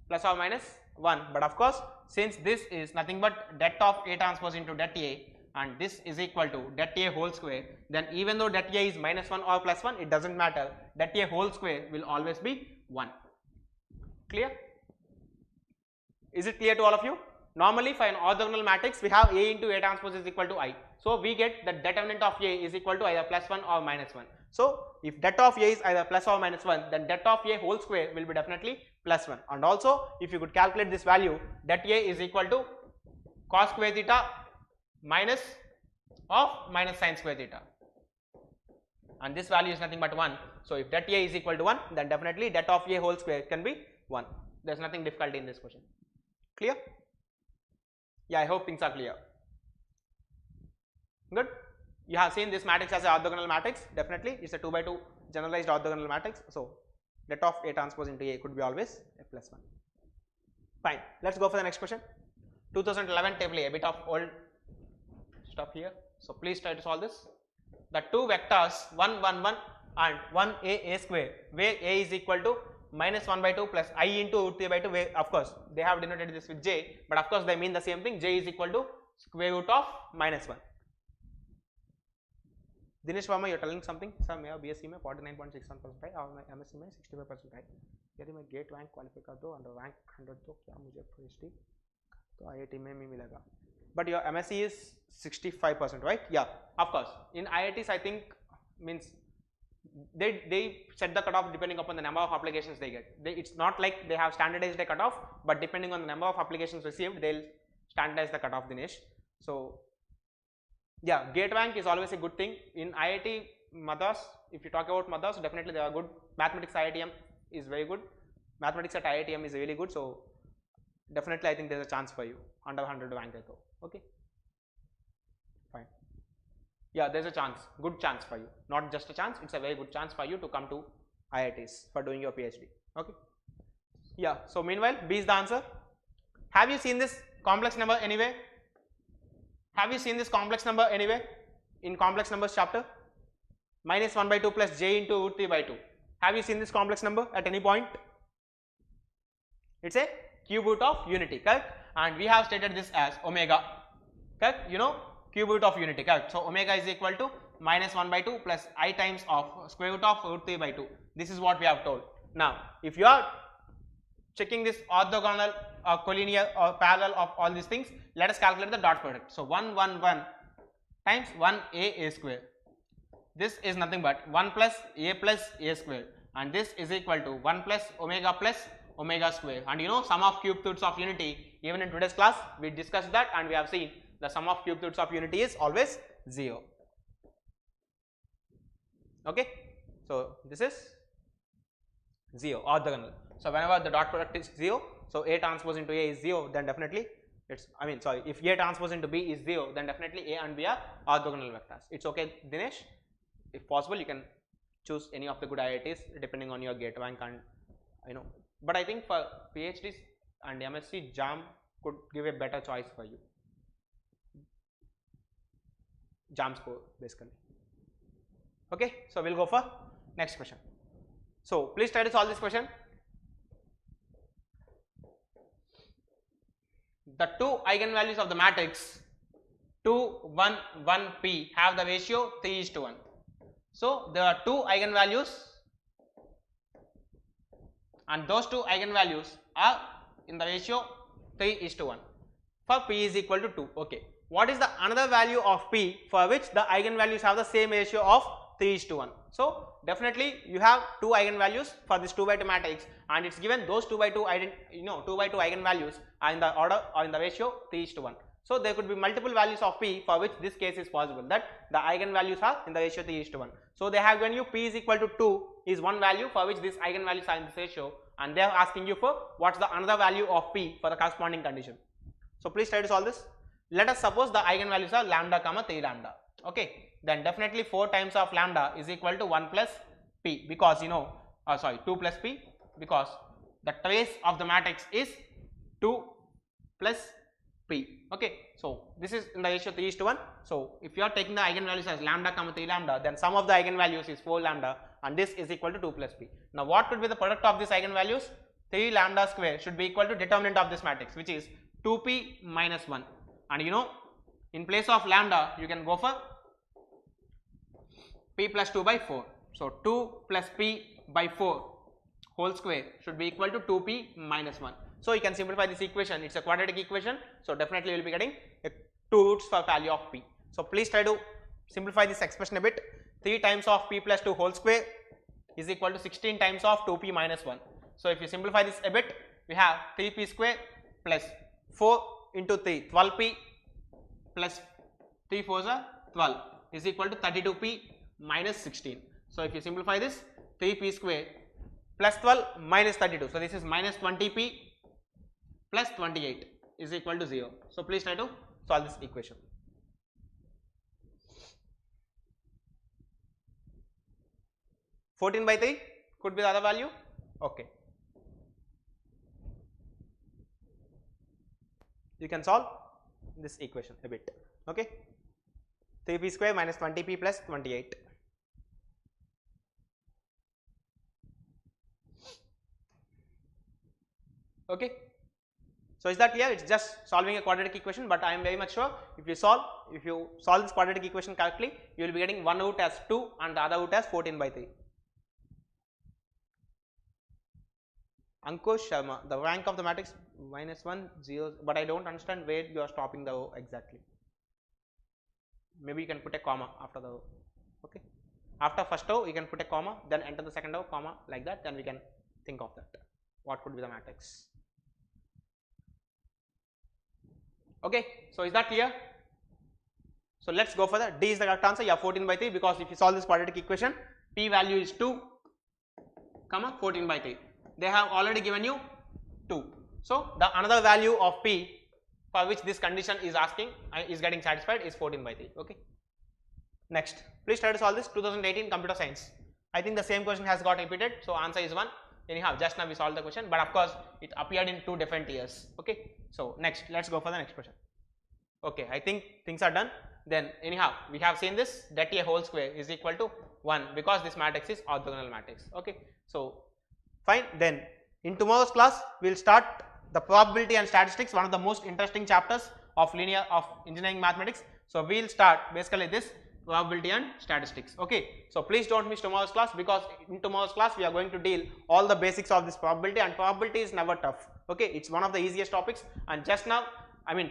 [SPEAKER 1] plus or minus 1. But of course, since this is nothing but det of A transpose into det A and this is equal to det A whole square, then even though det A is minus 1 or plus 1, it doesn't matter. Det A whole square will always be 1. Clear? Is it clear to all of you? Normally for an orthogonal matrix, we have A into A transpose is equal to I. So we get the determinant of A is equal to either plus 1 or minus 1. So if det of A is either plus or minus 1, then det of A whole square will be definitely plus 1. And also if you could calculate this value, det A is equal to cos square theta minus sin square theta. And this value is nothing but 1. So if det A is equal to 1, then definitely det of A whole square can be 1. There is nothing difficult in this question. Clear? Yeah, I hope things are clear. Good. You have seen this matrix as an orthogonal matrix. Definitely it's a 2 by 2 generalized orthogonal matrix. So det of A transpose into A could be always a plus 1. Fine. Let's go for the next question. 2011 table, a bit of old stuff here. So please try to solve this. The two vectors 1 1 1 and 1 a square, where A is equal to minus 1 by 2 plus I into root 3 by 2, where of course they have denoted this with J, but of course they mean the same thing. J is equal to square root of minus 1. Dinesh Verma, you are telling something? Sir, मेरा BSc में 49.61% है और मैं MSc में 65% है. यदि मैं gate rank qualify कर दूँ और रैंक 100 तो क्या मुझे PhD तो IIT में भी मिलेगा? But your MSc is 65%, right? Yeah, of course. In IITs, I think means they set the cutoff depending upon the number of applications they get. It's not like they have standardized a cutoff, but depending on the number of applications received, they'll standardize the cutoff, Dinesh. So yeah, gate rank is always a good thing. In IIT Madras, if you talk about Madras, definitely they are good. Mathematics IITM is very good. Mathematics at IITM is really good. So definitely I think there's a chance for you under 100 rank. Okay, fine. Yeah, there's a chance, good chance for you. Not just a chance, it's a very good chance for you to come to IITs for doing your PhD. Okay. Yeah, so meanwhile B is the answer. Have you seen this complex number anywhere? Have you seen this complex number anywhere in complex numbers chapter? Minus 1 by 2 plus j into root 3 by 2. Have you seen this complex number at any point? It's a cube root of unity, correct? And we have stated this as omega, correct? You know, cube root of unity, correct? So omega is equal to minus 1 by 2 plus I times of square root of root 3 by 2. This is what we have told. Now, if you are checking this orthogonal or collinear or parallel of all these things, let us calculate the dot product. So 1 1 1 times 1a square. This is nothing but 1 plus a square, and this is equal to 1 plus omega square. And you know, sum of cube roots of unity, even in today's class we discussed that, and we have seen the sum of cube roots of unity is always 0. Okay, so this is 0 orthogonal. So whenever the dot product is 0, so A transpose into A is 0, then definitely it's, if A transpose into B is 0, then definitely A and B are orthogonal vectors. It's okay, Dinesh. If possible, you can choose any of the good IITs depending on your gate rank, and but I think for PhDs and MSc, JAM could give a better choice for you. JAM score basically. Okay, so we'll go for next question. So please try to solve this question. The two eigenvalues of the matrix 2, 1, 1, P have the ratio 3:1. So there are two eigenvalues, and those two eigenvalues are in the ratio 3:1 for P is equal to 2. Okay, what is the another value of P for which the eigenvalues have the same ratio of 3:1? So definitely you have two eigenvalues for this 2x2 matrix, and it's given those 2x2 eigenvalues are in the order or in the ratio 3:1. So there could be multiple values of P for which this case is possible, that the eigenvalues are in the ratio 3:1. So they have given you P is equal to 2 is one value for which these eigenvalues are in this ratio, and they are asking you for what's the another value of P for the corresponding condition. So please try to solve this. Let us suppose the eigenvalues are lambda comma 3 lambda. Okay, then definitely 4 times of lambda is equal to 1 plus P, because 2 plus P, because the trace of the matrix is 2 plus P. Okay, so this is in the ratio 3:1. So if you are taking the eigenvalues as lambda comma 3 lambda, then sum of the eigenvalues is 4 lambda, and this is equal to 2 plus P. Now what could be the product of these eigenvalues? 3 lambda square should be equal to determinant of this matrix, which is 2P minus 1. And in place of lambda you can go for P plus 2 by 4. So 2 plus P by 4 whole square should be equal to 2P minus 1. So you can simplify this equation. It's a quadratic equation, so definitely you will be getting 2 roots for value of P. So please try to simplify this expression a bit. 3 times of P plus 2 whole square is equal to 16 times of 2P minus 1. So if you simplify this a bit, we have 3P square plus 4 into 3, 12P plus 3 4s are 12 is equal to 32P minus 16. So if you simplify this, 3P square plus 12 minus 32, so this is minus 20P plus 28 is equal to 0. So please try to solve this equation. (14 by 3) could be the other value. Okay, you can solve this equation a bit. Okay, 3P square minus 20P plus 28. Okay, so is that clear? It's just solving a quadratic equation, but I am very much sure if you solve this quadratic equation correctly, you will be getting one root as 2 and the other root as 14 by 3. Ankush Sharma, the rank of the matrix -1 0, but I don't understand where you are stopping the row exactly. Maybe you can put a comma after the row. Okay, after first row you can put a comma, then enter the second row, comma, like that, then we can think of that. What could be the matrix? Okay, so is that clear? So let's go for that. D is the correct answer. Yeah, 14 by 3, because if you solve this quadratic equation, P value is 2, comma 14 by 3. They have already given you 2. So the another value of P for which this condition is asking is getting satisfied is 14 by 3. Okay. Next, please try to solve this 2018 computer science. I think the same question has got repeated, so answer is 1. Anyhow, just now we solved the question, but of course it appeared in 2 different years. Okay, so next, let's go for the next question. Okay, I think things are done. Then anyhow, we have seen this, that A whole square is equal to 1 because this matrix is orthogonal matrix. Okay, so fine. Then in tomorrow's class we will start the probability and statistics, one of the most interesting chapters of engineering mathematics. So we will start basically this probability and statistics. Okay, so please don't miss tomorrow's class, because in tomorrow's class we are going to deal all the basics of this probability, and probability is never tough. Okay, it's one of the easiest topics, and just now,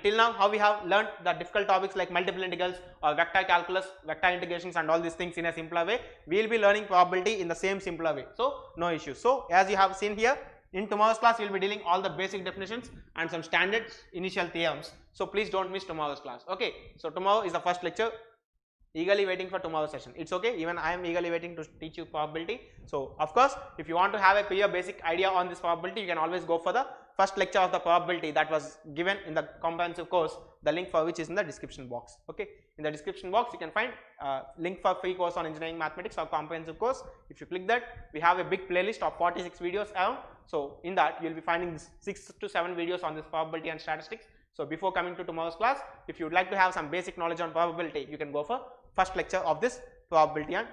[SPEAKER 1] till now, how we have learned the difficult topics like multiple integrals or vector calculus, vector integrations and all these things in a simpler way, we will be learning probability in the same simpler way. So no issues. So as you have seen here, In tomorrow's class, we will be dealing all the basic definitions and some standard initial theorems. So please don't miss tomorrow's class. Okay. So tomorrow is the first lecture. Eagerly waiting for tomorrow's session. It's okay. Even I am eagerly waiting to teach you probability. So of course, if you want to have a clear basic idea on this probability, you can always go for the first lecture of the probability that was given in the comprehensive course. The link for which is in the description box. Okay. In the description box, you can find link for free course on engineering mathematics or comprehensive course. If you click that, we have a big playlist of 46 videos around. So in that, you will be finding 6 to 7 videos on this probability and statistics. So before coming to tomorrow's class, if you would like to have some basic knowledge on probability, you can go for first lecture of this probability and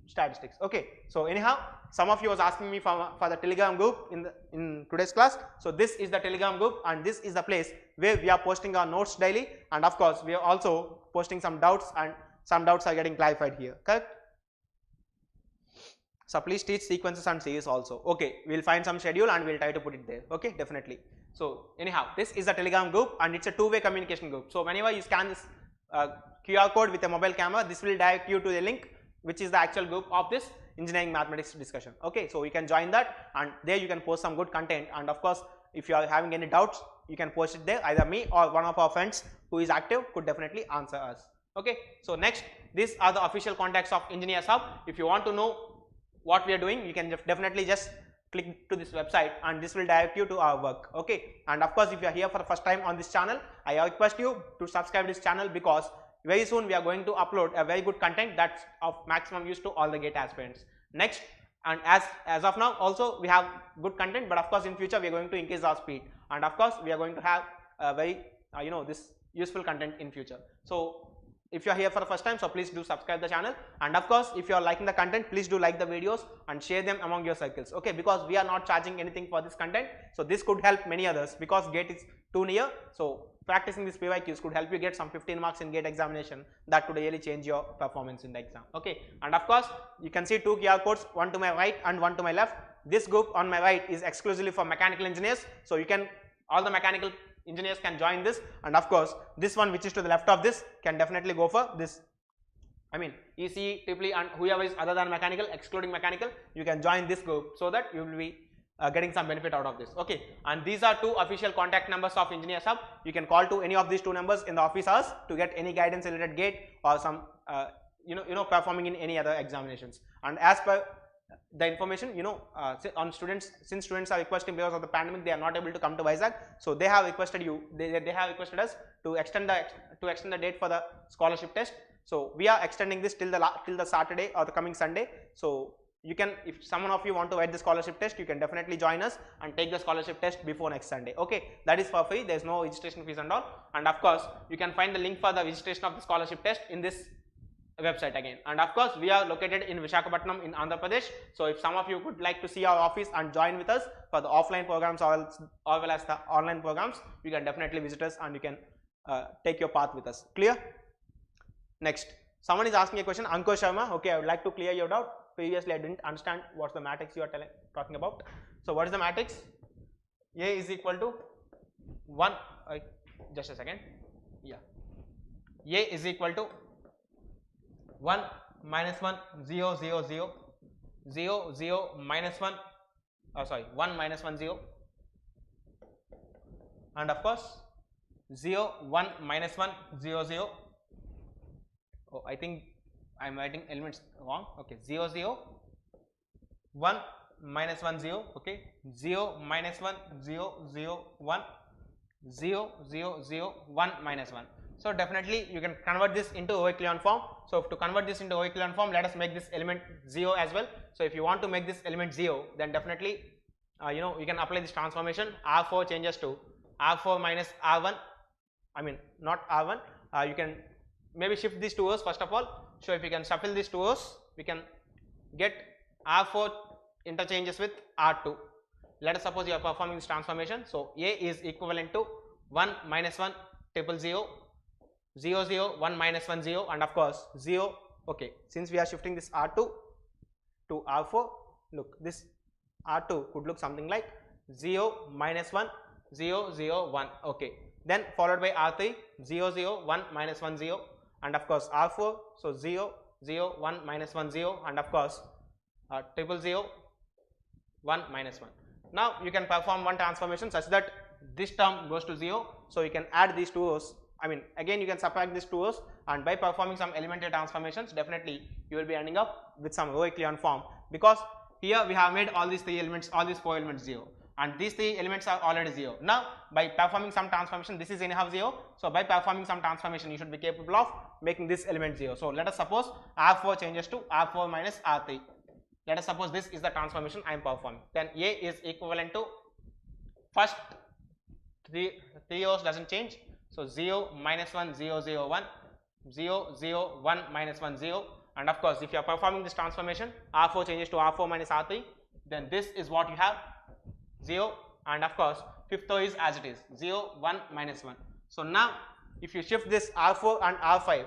[SPEAKER 1] statistics. Okay. So anyhow, some of you was asking me for the Telegram group in today's class. So this is the Telegram group, and this is the place where we are posting our notes daily, and of course we are also posting some doubts, and some doubts are getting clarified here. Correct? So please teach sequences and series also. Okay, we will find some schedule and we will try to put it there. Okay, definitely. So anyhow, this is a Telegram group and it's a two-way communication group. So whenever you scan this QR code with a mobile camera, this will direct you to the link which is the actual group of this engineering mathematics discussion. Okay, so you can join that, and there you can post some good content, and of course if you are having any doubts, you can post it there. Either me or one of our friends who is active could definitely answer us. Okay, so next, these are the official contacts of Engineers Hub. If you want to know what we are doing, you can definitely just click to this website and this will direct you to our work. Okay, and of course if you are here for the first time on this channel, I request you to subscribe this channel, because very soon we are going to upload a very good content that's of maximum use to all the GATE aspirants. Next, and as of now also we have good content, but of course in future we are going to increase our speed, and of course we are going to have a very this useful content in future. So if you are here for the first time, so please do subscribe the channel, and of course if you are liking the content, please do like the videos and share them among your circles. Okay, because we are not charging anything for this content, so this could help many others, because GATE is too near. So practicing these PYQs could help you get some 15 marks in GATE examination. That could really change your performance in the exam. Okay, and of course you can see two QR codes, one to my right and one to my left. This group on my right is exclusively for mechanical engineers, so you can, all the mechanical engineers can join this, and of course this one which is to the left of this can definitely go for this. I mean ECE, TEEE and whoever is other than mechanical, excluding mechanical, you can join this group so that you will be getting some benefit out of this. Okay, and these are two official contact numbers of Engineers Hub. You can call to any of these two numbers in the office hours to get any guidance related GATE or some performing in any other examinations. And as per the information, on students, since students are requesting because of the pandemic, they are not able to come to Vizag, so they have requested they have requested us to extend the date for the scholarship test. So we are extending this till the Saturday or the coming Sunday. So you can, if someone of you want to write the scholarship test, you can definitely join us and take the scholarship test before next Sunday. Okay, that is for free. There is no registration fees and all, and of course you can find the link for the registration of the scholarship test in this website again. And of course we are located in Visakhapatnam in Andhra Pradesh, so if some of you would like to see our office and join with us for the offline programs or well as the online programs, you can definitely visit us and you can take your path with us. Clear? Next, someone is asking a question, Ankur Sharma. Okay, I would like to clear your doubt. Previously I didn't understand what's the matrix you are talking about. So what is the matrix? A is equal to 1, just a second, yeah, A is equal to 1 minus 1 0 0 0 0 0 minus 1 1 minus 1 0, and of course 0 1 minus 1 0 0. Oh, I think I am writing elements wrong. Okay, 0 0 1 minus 1 0. Okay, 0 minus 1 0 0 1 0 0 0 1 minus 1. So definitely you can convert this into Euclidean form. So to convert this into Euclidean form, let us make this element 0 as well. So if you want to make this element 0, then definitely you can apply this transformation. R4 changes to R4 minus R1. I mean not R1. You can maybe shift these two rows first of all. So if you can shuffle these two rows, we can get R4 interchanges with R2. Let us suppose you are performing this transformation. So A is equivalent to 1 minus 1 triple 0 0 0 1 minus 1 0, and of course 0. Okay, since we are shifting this R2 to R4, look, this R2 could look something like 0 minus 1 0 0 1. Okay, then followed by R3 0 0 1 minus 1 0, and of course R4, so 0 0 1 minus 1 0, and of course triple 0 1 minus 1. Now you can perform one transformation such that this term goes to 0. So you can add these two rows. I mean, again you can subtract these two rows, and by performing some elementary transformations, definitely you will be ending up with some row echelon form, because here we have made all these three elements, all these four elements 0, and these three elements are already 0. Now by performing some transformation, this is anyhow 0. So by performing some transformation, you should be capable of making this element 0. So let us suppose R4 changes to R4 minus R3. Let us suppose this is the transformation I am performing. Then A is equivalent to first three rows doesn't change. So 0, minus 1, 0, 0, 1, 0, 0, 1, minus 1, 0. And of course, if you are performing this transformation, R4 changes to R4 minus R3, then this is what you have, 0. And of course, fifth row is as it is, 0, 1, minus 1. So now, if you shift this R4 and R5,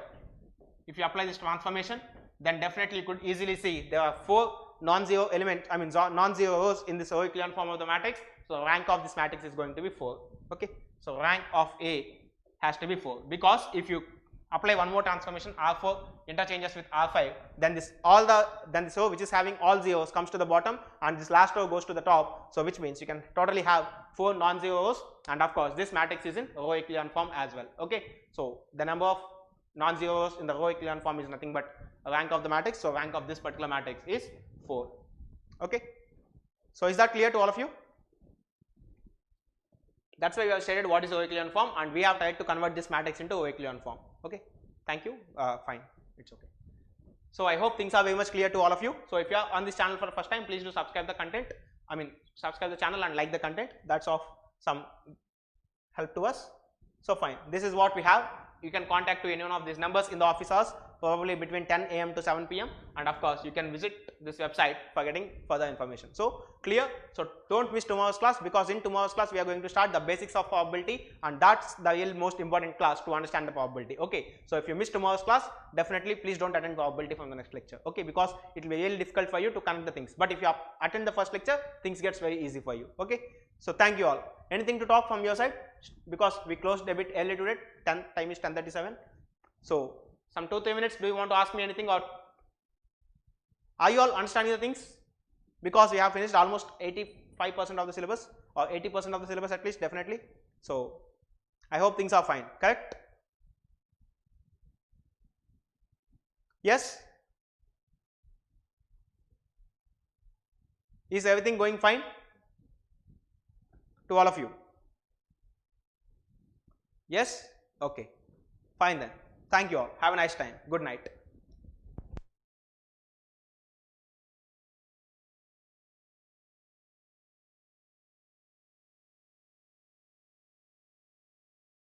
[SPEAKER 1] if you apply this transformation, then definitely you could easily see there are four non-zero element, I mean non-zero rows in this row echelon form of the matrix. So rank of this matrix is going to be 4. Okay. So rank of A has to be 4, because if you apply one more transformation, R4 interchanges with R5, then this row which is having all zeros comes to the bottom, and this last row goes to the top. So which means you can totally have 4 non-zero rows, and of course this matrix is in row echelon form as well. Okay. So the number of non-zero rows in the row echelon form is nothing but rank of the matrix. So rank of this particular matrix is 4. Okay. So is that clear to all of you? That's why we have stated what is row echelon form, and we have tried to convert this matrix into row echelon form. Okay. Thank you. Fine. It's okay. So I hope things are very much clear to all of you. So if you are on this channel for the first time, please do subscribe the content. I mean, subscribe the channel and like the content. That's of some help to us. So fine. This is what we have. You can contact to any one of these numbers in the office hours, probably between 10 AM to 7 PM, and of course you can visit this website for getting further information. So clear? So don't miss tomorrow's class, because in tomorrow's class we are going to start the basics of probability, and that's the real most important class to understand the probability. Okay. So if you miss tomorrow's class, definitely please don't attend probability from the next lecture. Okay, because it will be really difficult for you to connect the things. But if you attend the first lecture, things gets very easy for you. Okay. So thank you all. Anything to talk from your side? Because we closed a bit early today. Time is 10:37. So some 2-3 minutes. Do you want to ask me anything, or are you all understanding the things? Because we have finished almost 85% of the syllabus, or 80% of the syllabus at least, definitely. So I hope things are fine. Correct? Yes? Is everything going fine to all of you? Yes? Okay. Fine then. Thank you all. Have a nice time. Good night.